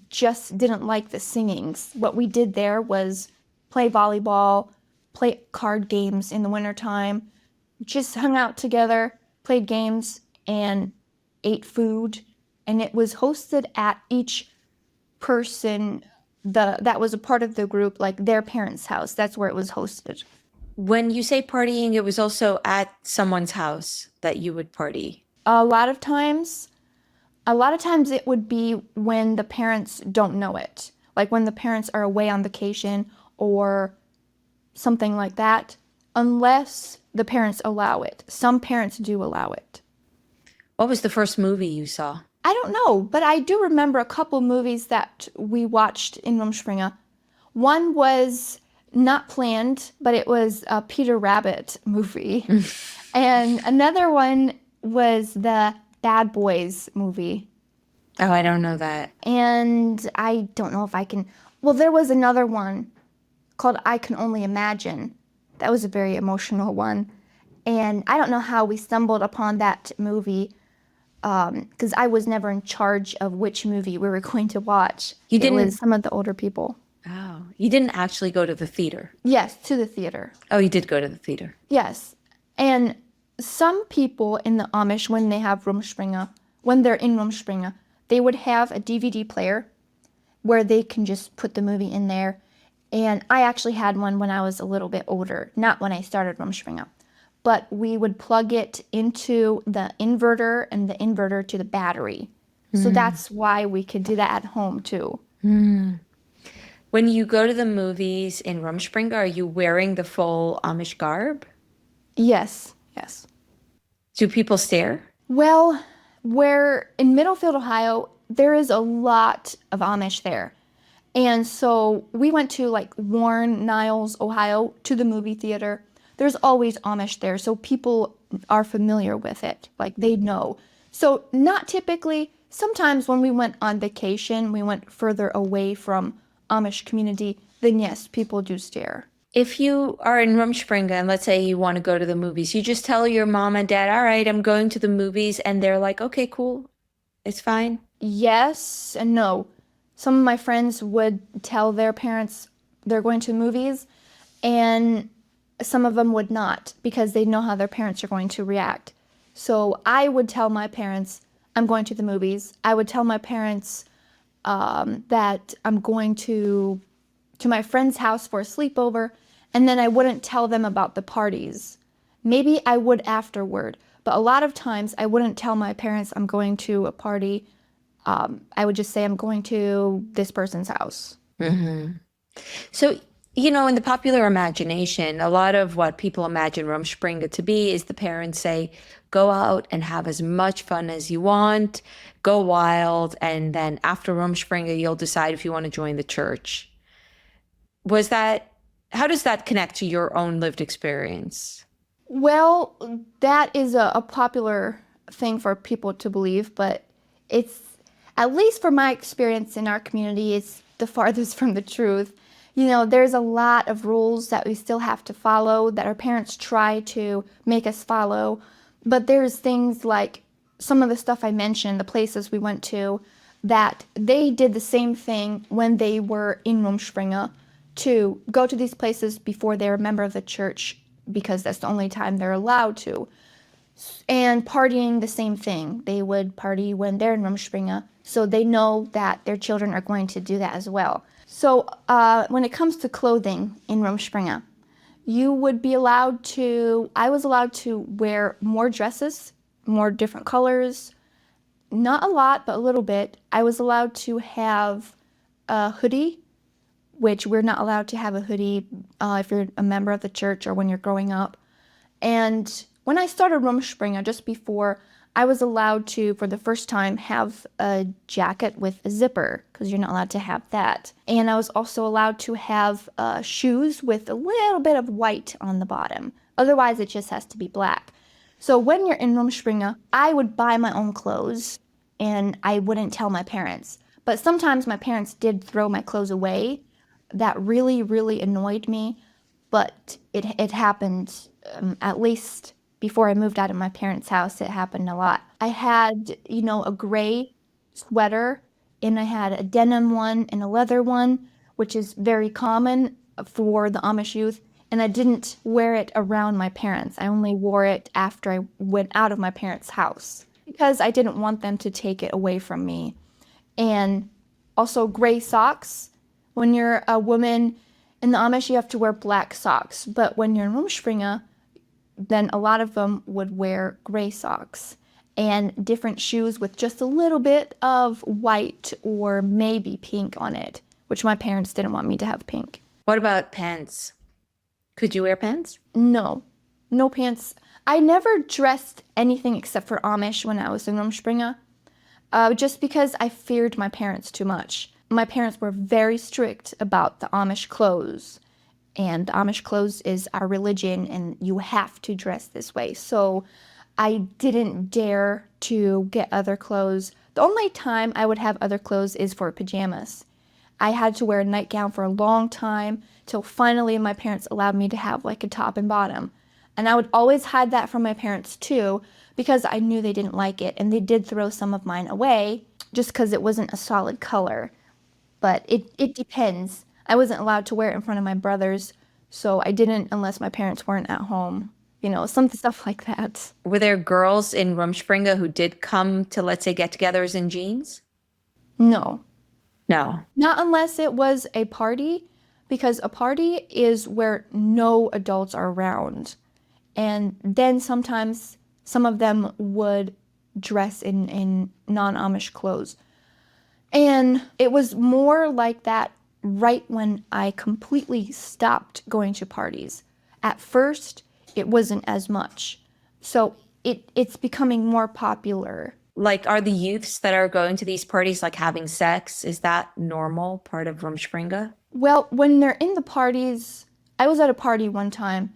just didn't like the singings. What we did there was play volleyball, play card games in the wintertime, just hung out together, played games, and ate food. And it was hosted at each person that was a part of the group, like their parents' house. That's where it was hosted. When you say partying, it was also at someone's house that you would party. A lot of times it would be when the parents don't know it. Like when the parents are away on vacation or something like that, unless the parents allow it. Some parents do allow it. What was the first movie you saw? I don't know, but I do remember a couple movies that we watched in Rumspringa. One was not planned, but it was a Peter Rabbit movie. And another one was the Bad Boys movie. Oh, I don't know that. And I don't know if I can... Well, there was another one called I Can Only Imagine. That was a very emotional one. And I don't know how we stumbled upon that movie, because I was never in charge of which movie we were going to watch. You didn't... It was some of the older people. Oh, you didn't actually go to the theater? Yes, to the theater. Oh, you did go to the theater. Yes. And some people in the Amish, when they have Rumspringa, when they're in Rumspringa, they would have a DVD player where they can just put the movie in there. And I actually had one when I was a little bit older, not when I started Rumspringa. but we would plug it into the inverter and the inverter to the battery. So that's why we could do that at home too. When you go to the movies in Rumspringa, are you wearing the full Amish garb? Yes, yes. Do people stare? Well, where in Middlefield, Ohio, there is a lot of Amish there. And so we went to like Warren, Niles, Ohio to the movie theater. There's always Amish there, so people are familiar with it. Like they know. So not typically. Sometimes when we went on vacation, we went further away from Amish community, then yes, people do stare. If you are in Rumspringa and let's say you want to go to the movies, you just tell your mom and dad, all right, I'm going to the movies, and they're like, okay, cool, it's fine. Yes and no. Some of my friends would tell their parents they're going to movies, and some of them would not because they know how their parents are going to react. So I would tell my parents I'm going to the movies. I would tell my parents that I'm going to my friend's house for a sleepover, and then I wouldn't tell them about the parties. Maybe I would afterward, but a lot of times I wouldn't tell my parents I'm going to a party. I would just say I'm going to this person's house. So, you know, in the popular imagination, a lot of what people imagine Rumspringa to be is the parents say, go out and have as much fun as you want, go wild, and then after Rumspringa, you'll decide if you want to join the church. How does that connect to your own lived experience? Well, that is a popular thing for people to believe, but it's, at least for my experience in our community, it's the farthest from the truth. You know, there's a lot of rules that we still have to follow that our parents try to make us follow. But there's things like some of the stuff I mentioned, the places we went to, that they did the same thing when they were in Rumspringa to go to these places before they're a member of the church because that's the only time they're allowed to. And partying, the same thing. They would party when they're in Rumspringa, so they know that their children are going to do that as well. So when it comes to clothing in Rumspringa, you would be allowed to, I was allowed to wear more dresses, more different colors, not a lot, but a little bit. I was allowed to have a hoodie, which we're not allowed to have a hoodie if you're a member of the church or when you're growing up. And when I started Rumspringa, just before, I was allowed to, for the first time, have a jacket with a zipper, because you're not allowed to have that. And I was also allowed to have shoes with a little bit of white on the bottom. Otherwise, it just has to be black. So when you're in Rumspringa, I would buy my own clothes, and I wouldn't tell my parents. But sometimes my parents did throw my clothes away. That really, really annoyed me. But it happened at least before I moved out of my parents' house. It happened a lot. I had, a gray sweater, and I had a denim one and a leather one, which is very common for the Amish youth. And I didn't wear it around my parents. I only wore it after I went out of my parents' house because I didn't want them to take it away from me. And also gray socks. When you're a woman in the Amish, you have to wear black socks. But when you're in Rumspringa, then a lot of them would wear gray socks and different shoes with just a little bit of white or maybe pink on it, which my parents didn't want me to have pink. What about pants? Could you wear pants? No pants. I never dressed anything except for Amish when I was in Rumspringa, just because I feared my parents too much. My parents were very strict about the Amish clothes. And Amish clothes is our religion, and you have to dress this way. So I didn't dare to get other clothes. The only time I would have other clothes is for pajamas. I had to wear a nightgown for a long time till finally my parents allowed me to have like a top and bottom. And I would always hide that from my parents too because I knew they didn't like it, and they did throw some of mine away just because it wasn't a solid color. But it depends. I wasn't allowed to wear it in front of my brothers, so I didn't unless my parents weren't at home. Some stuff like that. Were there girls in Rumspringa who did come to, let's say, get-togethers in jeans? No. No. Not unless it was a party, because a party is where no adults are around. And then sometimes some of them would dress in non-Amish clothes. And it was more like that right when I completely stopped going to parties. At first, it wasn't as much. So it's becoming more popular. Like, are the youths that are going to these parties like having sex? Is that normal part of Rumspringa? Well, when they're in the parties, I was at a party one time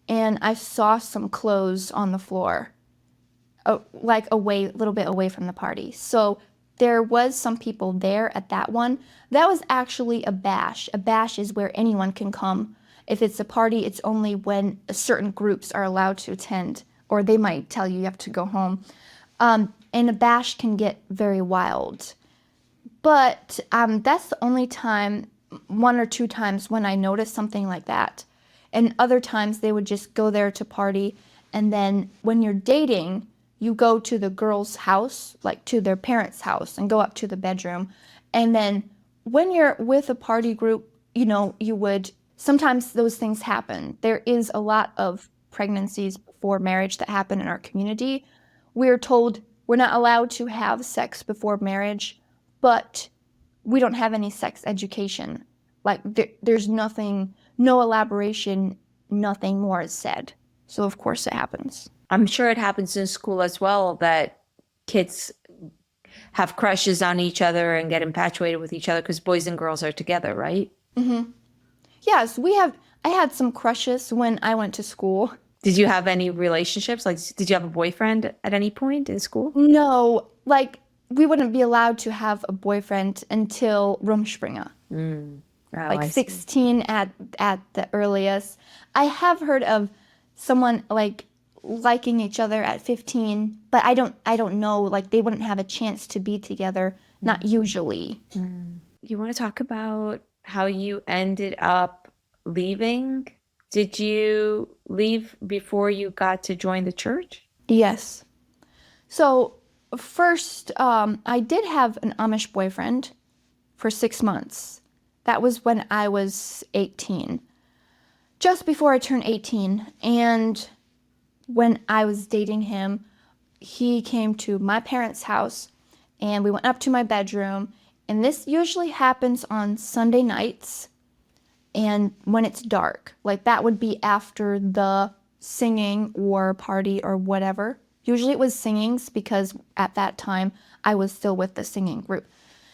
and I saw some clothes on the floor, like away, a little bit away from the party. So there was some people there at that one. That was actually a bash. A bash is where anyone can come. If it's a party, it's only when certain groups are allowed to attend, or they might tell you have to go home. And a bash can get very wild. But that's the only time, one or two times when I noticed something like that. And other times they would just go there to party. And then when you're dating, you go to the girl's house, like to their parents' house, and go up to the bedroom. And then when you're with a party group, you would, sometimes those things happen. There is a lot of pregnancies before marriage that happen in our community. We're told we're not allowed to have sex before marriage, but we don't have any sex education. Like there's nothing, no elaboration, nothing more is said. So of course it happens. I'm sure it happens in school as well that kids have crushes on each other and get infatuated with each other because boys and girls are together, right? Yes, I had some crushes when I went to school. Did you have any relationships? Like, did you have a boyfriend at any point in school? No, like we wouldn't be allowed to have a boyfriend until Rumspringa. Oh, Like I see. 16 at the earliest. I have heard of someone like liking each other at 15, but I don't know, like they wouldn't have a chance to be together, not usually. You want to talk about how you ended up leaving? Did you leave before you got to join the church? Yes. So first, I did have an Amish boyfriend for 6 months. That was when I was 18, just before I turned 18. And when I was dating him, he came to my parents' house and we went up to my bedroom. And this usually happens on Sunday nights and when it's dark. Like that would be after the singing or party or whatever. Usually it was singings because at that time I was still with the singing group.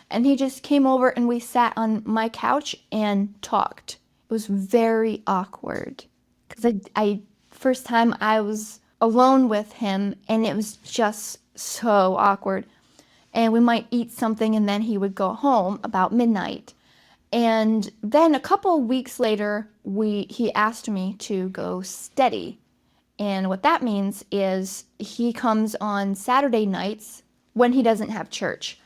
And he just came over and we sat on my couch and talked. It was very awkward because I first time I was alone with him and it was just so awkward. And we might eat something and then he would go home about midnight. And then a couple of weeks later, he asked me to go steady. And what that means is he comes on Saturday nights when he doesn't have church.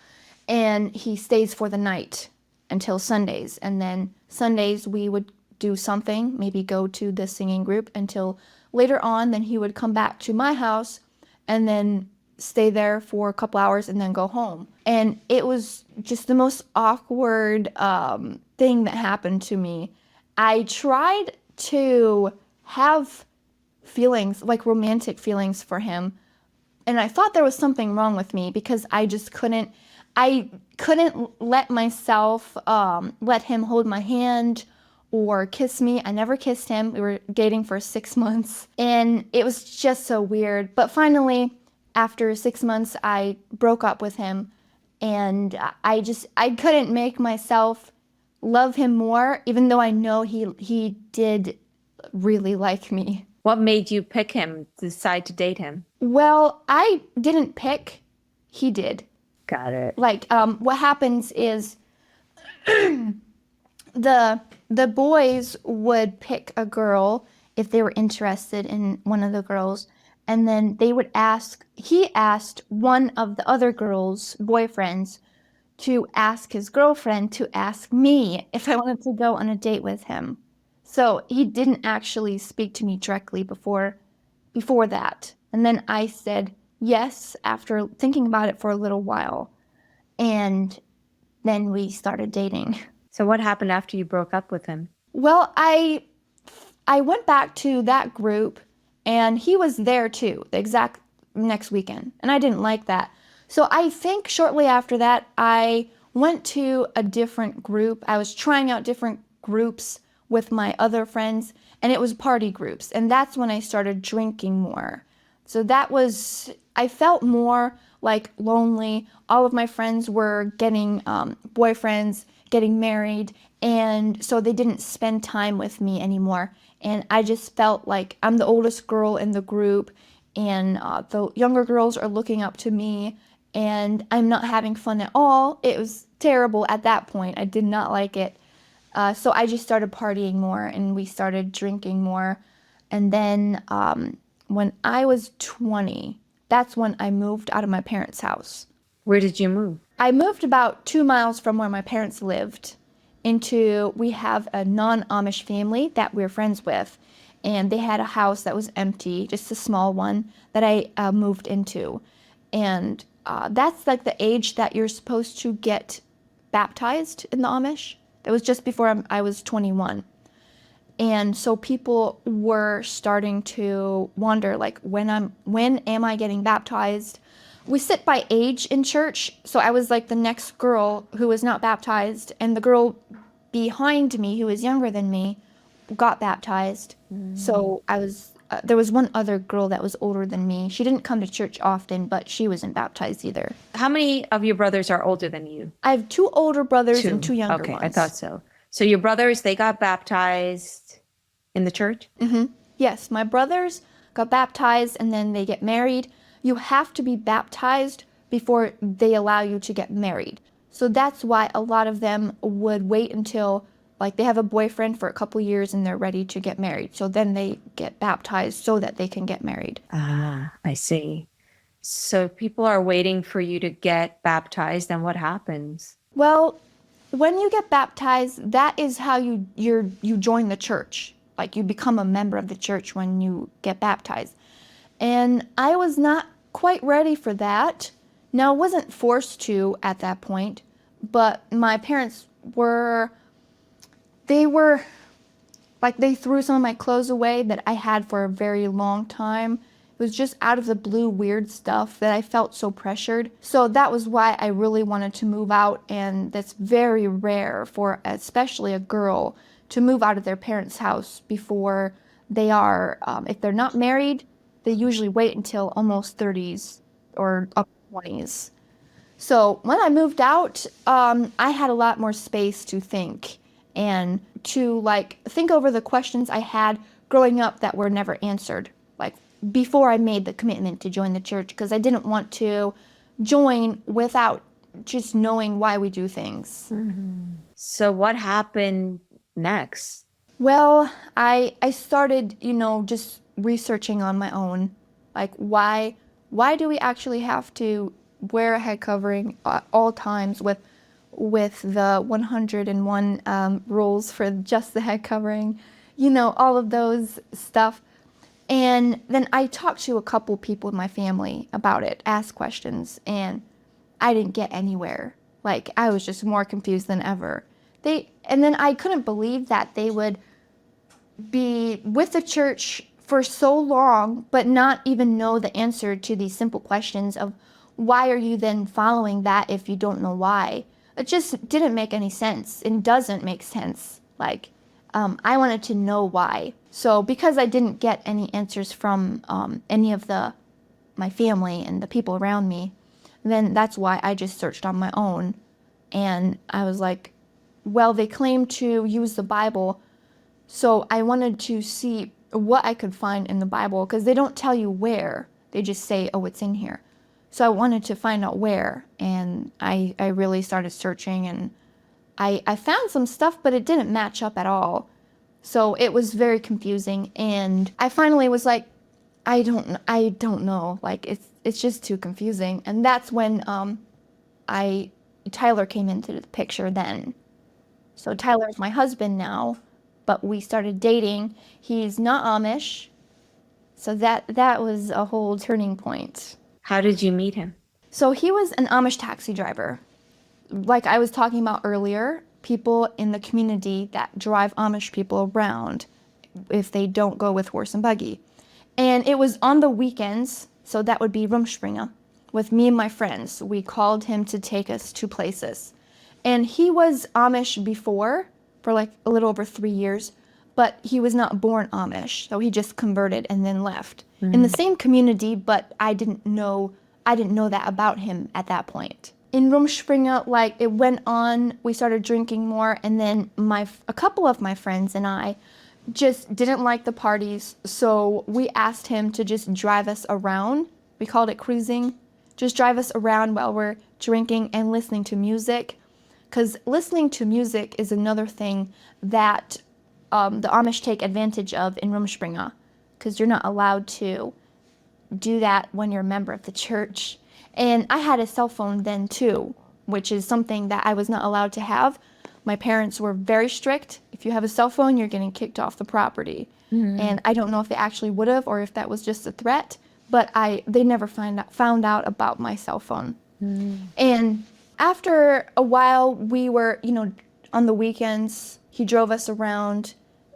And he stays for the night until Sundays. And then Sundays we would do something, maybe go to the singing group until later on. Then he would come back to my house and then stay there for a couple hours and then go home. And it was just the most awkward thing that happened to me. I tried to have feelings, like romantic feelings for him. And I thought there was something wrong with me because I couldn't let myself let him hold my hand or kiss me. I never kissed him. We were dating for 6 months and it was just so weird. But finally, after 6 months, I broke up with him and I couldn't make myself love him more, even though I know he did really like me. What made you pick him, decide to date him? Well, I didn't pick, he did. Got it. Like, what happens is the boys would pick a girl if they were interested in one of the girls, and then he asked one of the other girls' boyfriends to ask his girlfriend to ask me if I wanted to go on a date with him. So he didn't actually speak to me directly before that. And then I said yes after thinking about it for a little while. And then we started dating. So what happened after you broke up with him? Well, I went back to that group And he was there too, the exact next weekend. And I didn't like that. So I think shortly after that, I went to a different group. I was trying out different groups with my other friends, and it was party groups. And that's when I started drinking more. So I felt more like lonely. All of my friends were getting boyfriends, getting married, and so they didn't spend time with me anymore. And I just felt like I'm the oldest girl in the group, and the younger girls are looking up to me, and I'm not having fun at all. It was terrible at that point. I did not like it. So I just started partying more, and we started drinking more. And then when I was 20, that's when I moved out of my parents' house. Where did you move? I moved about 2 miles from where my parents lived we have a non-Amish family that we're friends with. And they had a house that was empty, just a small one that I moved into. And that's like the age that you're supposed to get baptized in the Amish. It was just before I was 21. And so people were starting to wonder, like, when am I getting baptized? We sit by age in church, so I was like the next girl who was not baptized, and the girl behind me, who was younger than me, got baptized. So there was one other girl that was older than me. She didn't come to church often, but she wasn't baptized either. How many of your brothers are older than you? I have two older brothers and two younger Okay, ones. I thought so. So your brothers, they got baptized in the church? Yes, my brothers got baptized and then they get married. You have to be baptized before they allow you to get married. So that's why a lot of them would wait until like they have a boyfriend for a couple years and they're ready to get married. So then they get baptized so that they can get married. Ah, I see. So people are waiting for you to get baptized, and what happens? Well, when you get baptized, that is how you join the church. Like you become a member of the church when you get baptized. And I was not quite ready for that. Now, I wasn't forced to at that point, but my parents they were like they threw some of my clothes away that I had for a very long time. It was just out of the blue weird stuff that I felt so pressured. So that was why I really wanted to move out, and that's very rare for especially a girl to move out of their parents' house before they are, if they're not married, they usually wait until almost 30s or up 20s. So when I moved out, I had a lot more space to think and to like think over the questions I had growing up that were never answered, like before I made the commitment to join the church, because I didn't want to join without just knowing why we do things. So what happened next? Well, I started, just researching on my own, like why do we actually have to wear a head covering at all times with the 101 rules for just the head covering, all of those stuff. And then I talked to a couple people in my family about it, asked questions, and I didn't get anywhere. Like I was just more confused than ever. And then I couldn't believe that they would be with the church for so long, but not even know the answer to these simple questions of why are you then following that if you don't know why? It just didn't make any sense. It doesn't make sense. Like, I wanted to know why. So because I didn't get any answers from any of my family and the people around me, then that's why I just searched on my own. And I was like, well, they claim to use the Bible, so I wanted to see what I could find in the Bible, because they don't tell you where. They just say, oh, it's in here. So I wanted to find out where, and I really started searching, and I found some stuff, but it didn't match up at all. So it was very confusing, and I finally was like, I don't know. Like it's just too confusing. And that's when Tyler came into the picture then. So Tyler's my husband now, but we started dating. He's not Amish. So that was a whole turning point. How did you meet him? So he was an Amish taxi driver. Like I was talking about earlier, people in the community that drive Amish people around if they don't go with horse and buggy. And it was on the weekends, so that would be Rumspringa, with me and my friends. We called him to take us to places. And he was Amish before, for like a little over 3 years, but he was not born Amish, so he just converted and then left. In the same community, but I didn't know that about him at that point. In Rumspringa, like it went on, we started drinking more, and then a couple of my friends and I just didn't like the parties, so we asked him to just drive us around. We called it cruising. Just drive us around while we're drinking and listening to music. Because listening to music is another thing that the Amish take advantage of in Rumspringa. Because you're not allowed to do that when you're a member of the church. And I had a cell phone then too, which is something that I was not allowed to have. My parents were very strict. If you have a cell phone, you're getting kicked off the property. And I don't know if they actually would have or if that was just a threat, but they never found out about my cell phone. And after a while, we were, on the weekends, he drove us around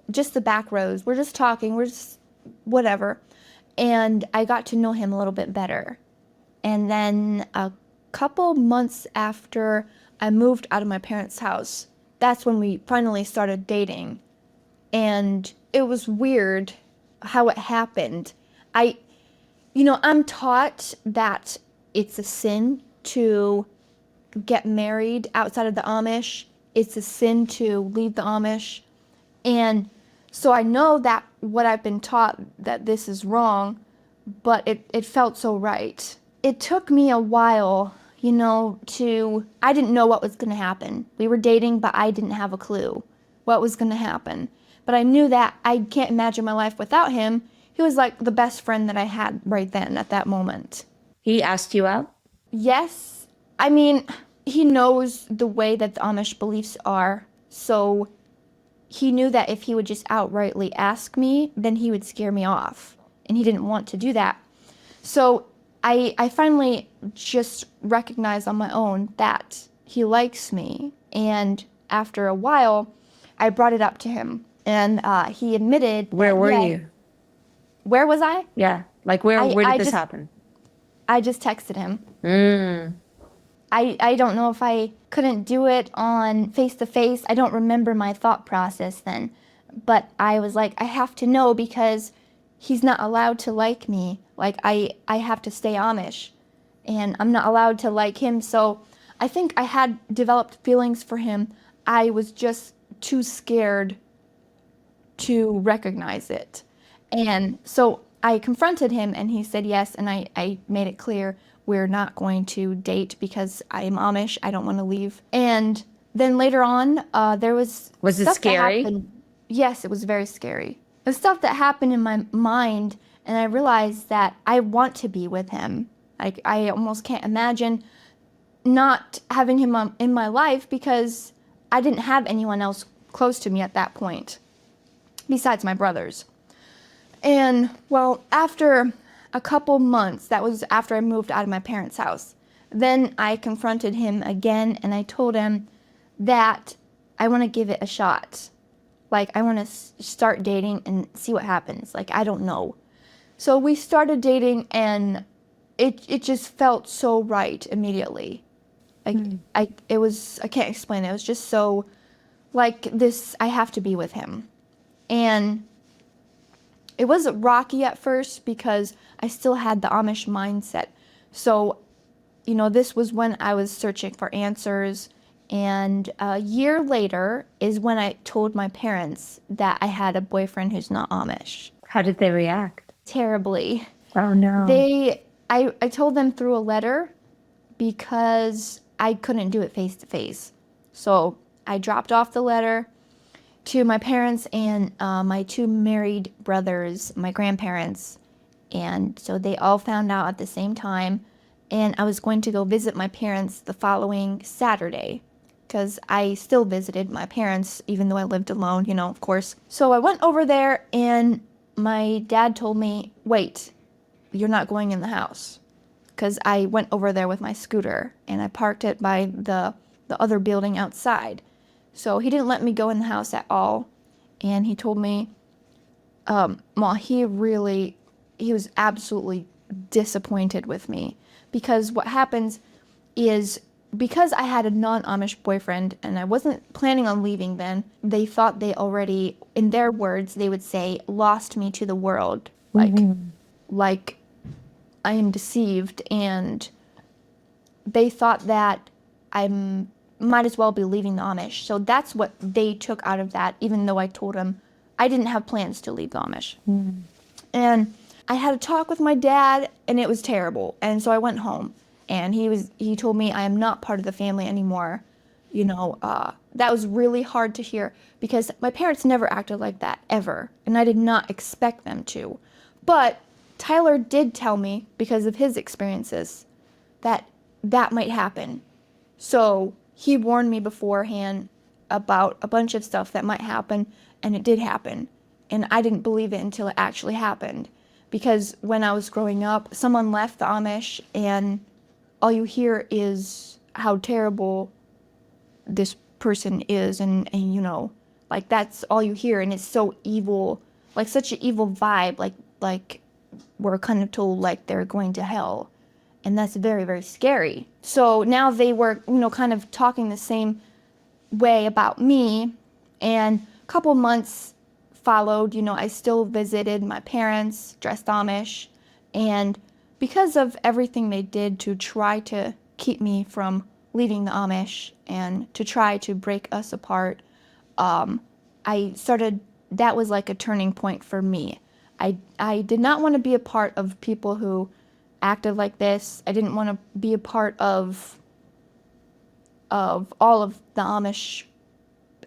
just the back roads. We're just talking, we're just whatever. And I got to know him a little bit better. And then a couple months after I moved out of my parents' house, that's when we finally started dating. And it was weird how it happened. I'm taught that it's a sin to get married outside of the Amish. It's a sin to leave the Amish. And so I know that what I've been taught, that this is wrong, but it felt so right. It took me a while, I didn't know what was going to happen. We were dating, but I didn't have a clue what was going to happen. But I knew that I can't imagine my life without him. He was like the best friend that I had right then at that moment. He asked you out? Yes. I mean, he knows the way that the Amish beliefs are, so he knew that if he would just outrightly ask me, then he would scare me off, and he didn't want to do that. So I finally just recognized on my own that he likes me, and after a while, I brought it up to him, and he admitted. Where were you? Where was I? Yeah, like where did this happen? I just texted him. I don't know if I couldn't do it on face-to-face. I don't remember my thought process then. But I was like, I have to know because he's not allowed to like me. Like, I have to stay Amish. And I'm not allowed to like him. So I think I had developed feelings for him. I was just too scared to recognize it. And so I confronted him and he said yes. And I made it clear we're not going to date because I am Amish. I don't want to leave. And then later on, there was it stuff scary? that happened. Yes, it was very scary. The stuff that happened in my mind, and I realized that I want to be with him. Like, I almost can't imagine not having him in my life because I didn't have anyone else close to me at that point, besides my brothers. And, well, after a couple months, that was after I moved out of my parents' house, then I confronted him again and I told him that I want to give it a shot. Like, I want to start dating and see what happens. Like, I don't know. So we started dating and it just felt so right immediately. Like, I can't explain it. It was just so, like, this, I have to be with him. And it was rocky at first because I still had the Amish mindset. So, this was when I was searching for answers. And a year later is when I told my parents that I had a boyfriend who's not Amish. How did they react? Terribly. Oh, no. I told them through a letter because I couldn't do it face to face. So I dropped off the letter to my parents and my two married brothers, my grandparents. And so they all found out at the same time. And I was going to go visit my parents the following Saturday because I still visited my parents even though I lived alone, of course. So I went over there and my dad told me, wait, you're not going in the house. Because I went over there with my scooter and I parked it by the other building outside. So he didn't let me go in the house at all. And he told me, well, he he was absolutely disappointed with me, because what happens is, because I had a non-Amish boyfriend and I wasn't planning on leaving then, they thought they already, in their words, they would say, lost me to the world. Like I am deceived, and they thought that I might as well be leaving the Amish. So that's what they took out of that, even though I told them I didn't have plans to leave the Amish. And I had a talk with my dad, and it was terrible. And so I went home, and he told me I am not part of the family anymore. That was really hard to hear, because my parents never acted like that, ever. And I did not expect them to. But Tyler did tell me, because of his experiences, that that might happen. So he warned me beforehand about a bunch of stuff that might happen, and it did happen. And I didn't believe it until it actually happened. Because when I was growing up, someone left the Amish, and all you hear is how terrible this person is, and like that's all you hear, and it's so evil, like such an evil vibe, like we're kind of told like they're going to hell, and that's very, very scary. So now they were, kind of talking the same way about me, and a couple months followed. I still visited my parents dressed Amish, and because of everything they did to try to keep me from leaving the Amish and to try to break us apart, that was like a turning point for me. I did not want to be a part of people who acted like this. I didn't want to be a part of all of the Amish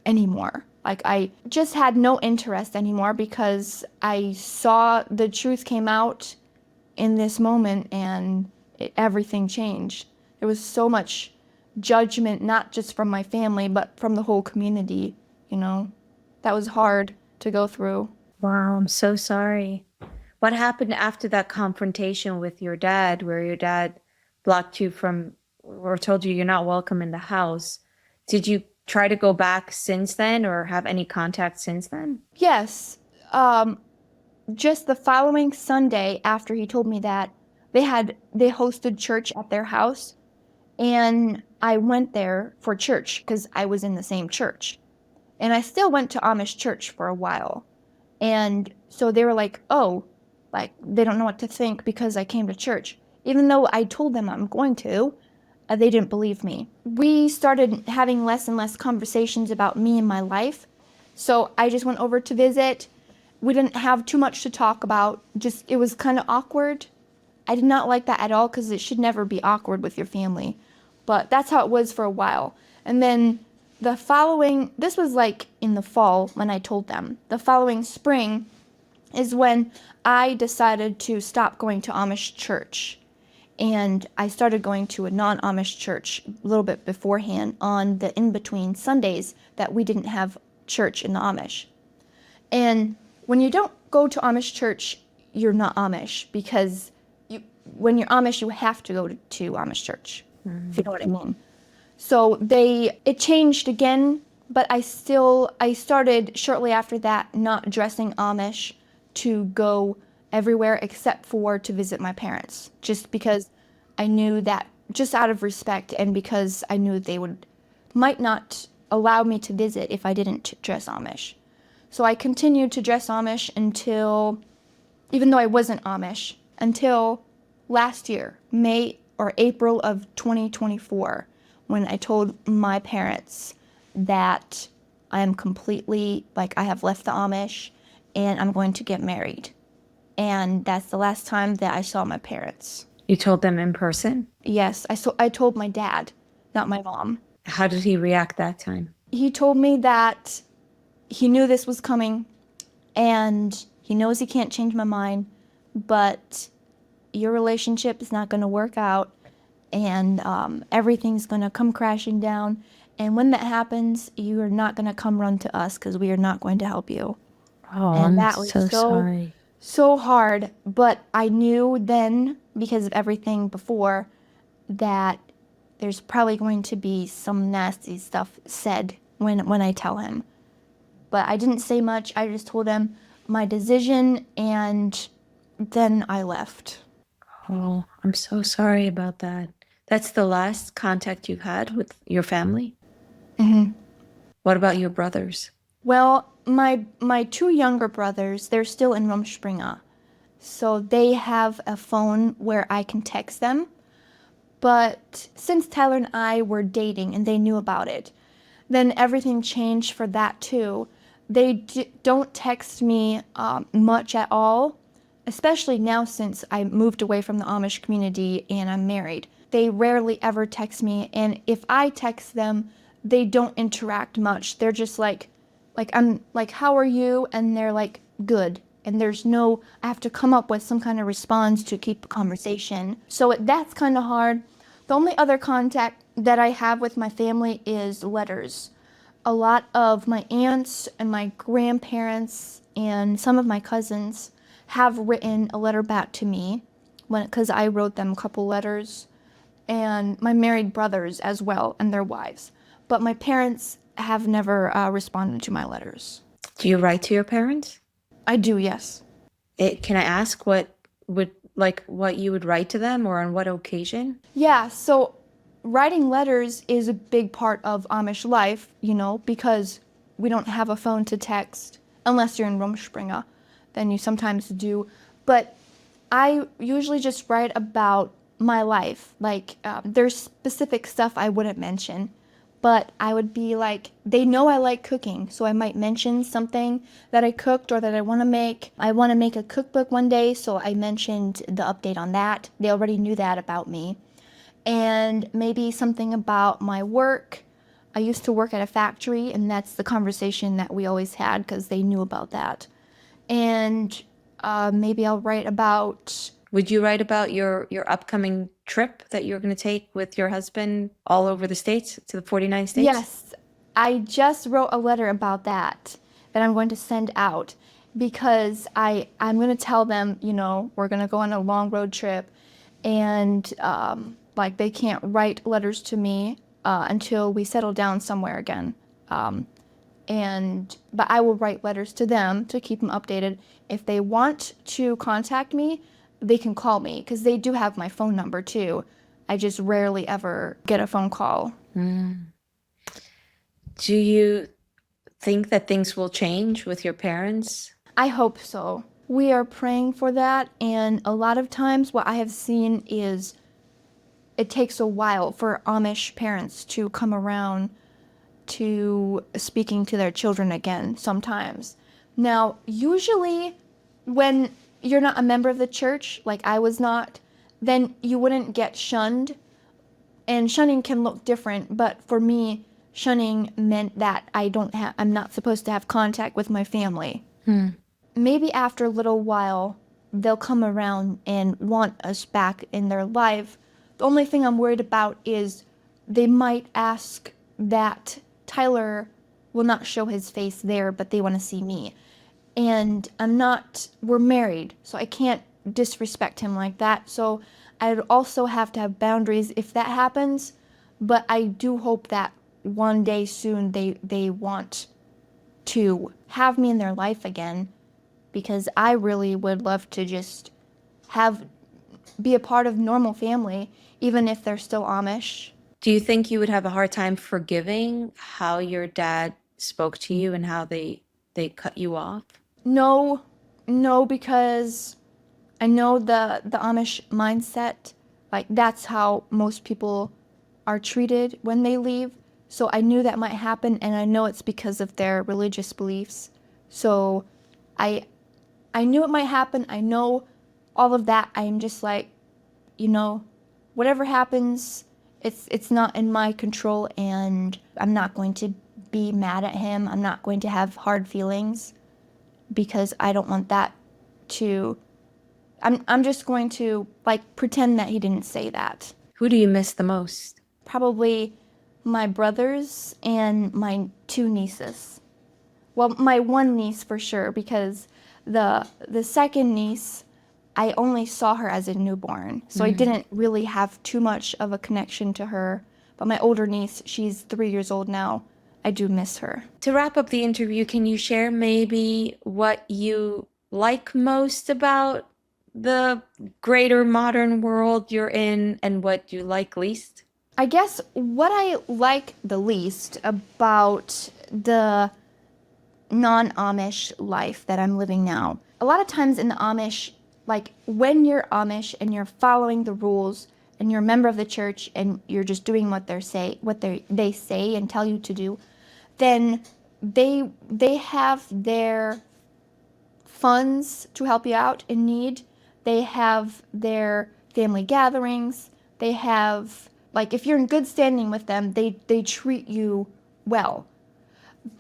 anymore. Like, I just had no interest anymore, because I saw the truth came out in this moment, and everything changed. There was so much judgment, not just from my family, but from the whole community. That was hard to go through. Wow, I'm so sorry. What happened after that confrontation with your dad, where your dad blocked you from, or told you you're not welcome in the house? Did you try to go back since then, or have any contact since then? Yes. Just the following Sunday after he told me that, they hosted church at their house, and I went there for church because I was in the same church. And I still went to Amish church for a while. And so they were like, oh, like they don't know what to think because I came to church. Even though I told them I'm going to, they didn't believe me. We started having less and less conversations about me and my life. So I just went over to visit. We didn't have too much to talk about. Just, it was kind of awkward. I did not like that at all, because it should never be awkward with your family. But that's how it was for a while. And then this was like in the fall when I told them. The following spring is when I decided to stop going to Amish church. And I started going to a non-Amish church a little bit beforehand on the in-between Sundays that we didn't have church in the Amish. And when you don't go to Amish church, you're not Amish, because when you're Amish, you have to go to Amish church, if you know what I mean. So it changed again, but I started shortly after that not dressing Amish to go everywhere except for to visit my parents, just because I knew that, just out of respect, and because I knew they might not allow me to visit if I didn't dress Amish. So I continued to dress Amish even though I wasn't Amish, until last year, May or April of 2024, when I told my parents that I am completely, I have left the Amish and I'm going to get married. And that's the last time that I saw my parents. You told them in person? Yes, I told my dad, not my mom. How did he react that time? He told me that he knew this was coming, and he knows he can't change my mind, but your relationship is not going to work out, and everything's going to come crashing down. And when that happens, you are not going to come run to us, because we are not going to help you. Oh, And I'm so sorry. So hard. But I knew then, because of everything before, that there's probably going to be some nasty stuff said when I tell him. But I didn't say much. I just told him my decision, and then I left. Oh, I'm so sorry about that. That's the last contact you've had with your family? What about your brothers? Well, my two younger brothers, they're still in Rumspringa. So they have a phone where I can text them. But since Tyler and I were dating and they knew about it, then everything changed for that too. Don't text me much at all, especially now since I moved away from the Amish community and I'm married. They rarely ever text me, and if I text them, they don't interact much. They're just like I'm like, how are you? And they're like, good. And there's no, I have to come up with some kind of response to keep the conversation. So that's kind of hard. The only other contact that I have with my family is letters. A lot of my aunts and my grandparents and some of my cousins have written a letter back to me because I wrote them a couple letters, and my married brothers as well and their wives. But my parents have never responded to my letters. Do you write to your parents? I do, yes. Can I ask what you would write to them or on what occasion? Yeah, so writing letters is a big part of Amish life, because we don't have a phone to text unless you're in Rumspringa. Then you sometimes do. But I usually just write about my life. Like, there's specific stuff I wouldn't mention, but I would be like, they know I like cooking, so I might mention something that I cooked or that I want to make. I want to make a cookbook one day, so I mentioned the update on that. They already knew that about me. And maybe something about my work. I used to work at a factory, and that's the conversation that we always had because they knew about that. And maybe I'll write about. Would you write about your upcoming trip that you're going to take with your husband all over the states to the 49 states? Yes, I just wrote a letter about that I'm going to send out because I'm going to tell them, we're going to go on a long road trip, and like they can't write letters to me until we settle down somewhere again. But I will write letters to them to keep them updated. If they want to contact me, they can call me because they do have my phone number too. I just rarely ever get a phone call. Do you think that things will change with your parents? I hope so. We are praying for that, and a lot of times what I have seen is it takes a while for Amish parents to come around to speaking to their children again sometimes. Now, usually when you're not a member of the church, like I was not, then you wouldn't get shunned. And shunning can look different, but for me, shunning meant that I'm not supposed to have contact with my family. Maybe after a little while, they'll come around and want us back in their life. The only thing I'm worried about is they might ask that Tyler will not show his face there, but they want to see me. And we're married, so I can't disrespect him like that. So I'd also have to have boundaries if that happens. But I do hope that one day soon they want to have me in their life again, because I really would love to just be a part of normal family, even if they're still Amish. Do you think you would have a hard time forgiving how your dad spoke to you and how they cut you off? No, because I know the Amish mindset. Like, that's how most people are treated when they leave. So I knew that might happen, and I know it's because of their religious beliefs. So I knew it might happen. I know all of that. I'm just like, whatever happens, it's not in my control, and I'm not going to be mad at him. I'm not going to have hard feelings because I don't want that to. I'm just going to pretend that he didn't say that. Who do you miss the most? Probably my brothers and my two nieces. Well, my one niece for sure, because the second niece, I only saw her as a newborn, so I didn't really have too much of a connection to her. But my older niece, she's 3 years old now. I do miss her. To wrap up the interview, can you share maybe what you like most about the greater modern world you're in and what you like least? I guess what I like the least about the non-Amish life that I'm living now. A lot of times in the Amish, like when you're Amish and you're following the rules and you're a member of the church and you're just doing what they say and tell you to do, then they have their funds to help you out in need. They have their family gatherings. They have, like, if you're in good standing with them, they treat you well.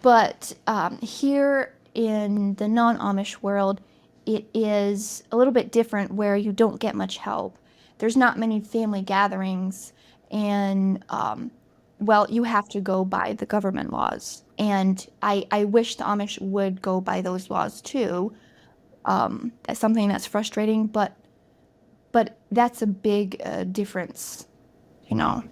But here in the non-Amish world, it is a little bit different where you don't get much help. There's not many family gatherings, and well, you have to go by the government laws. And I wish the Amish would go by those laws too. That's something that's frustrating, but that's a big difference, you know.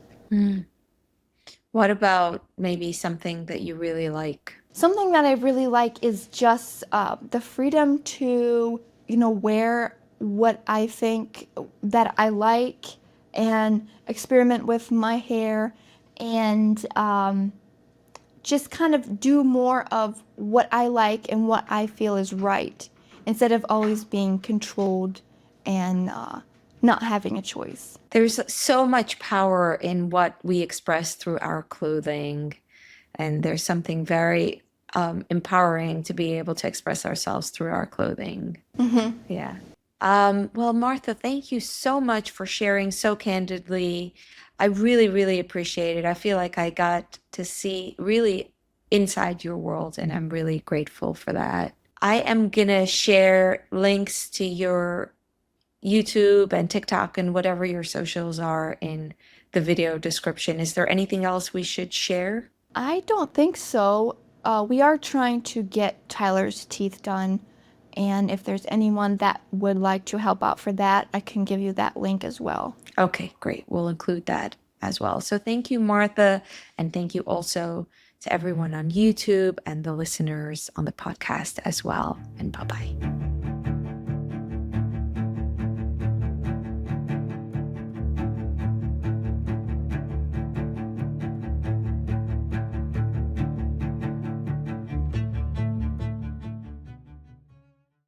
What about maybe something that you really like? Something that I really like is just the freedom to, wear what I think that I like and experiment with my hair and just kind of do more of what I like and what I feel is right instead of always being controlled and not having a choice. There's so much power in what we express through our clothing, and there's something very empowering to be able to express ourselves through our clothing. Yeah. Well, Martha, thank you so much for sharing so candidly. I really, really appreciate it. I feel like I got to see really inside your world, and I'm really grateful for that. I am gonna share links to your YouTube and TikTok and whatever your socials are in the video description. Is there anything else we should share? I don't think so. We are trying to get Tyler's teeth done, and if there's anyone that would like to help out for that, I can give you that link as well. Okay, great. We'll include that as well. So thank you, Martha, and thank you also to everyone on YouTube and the listeners on the podcast as well. And bye-bye.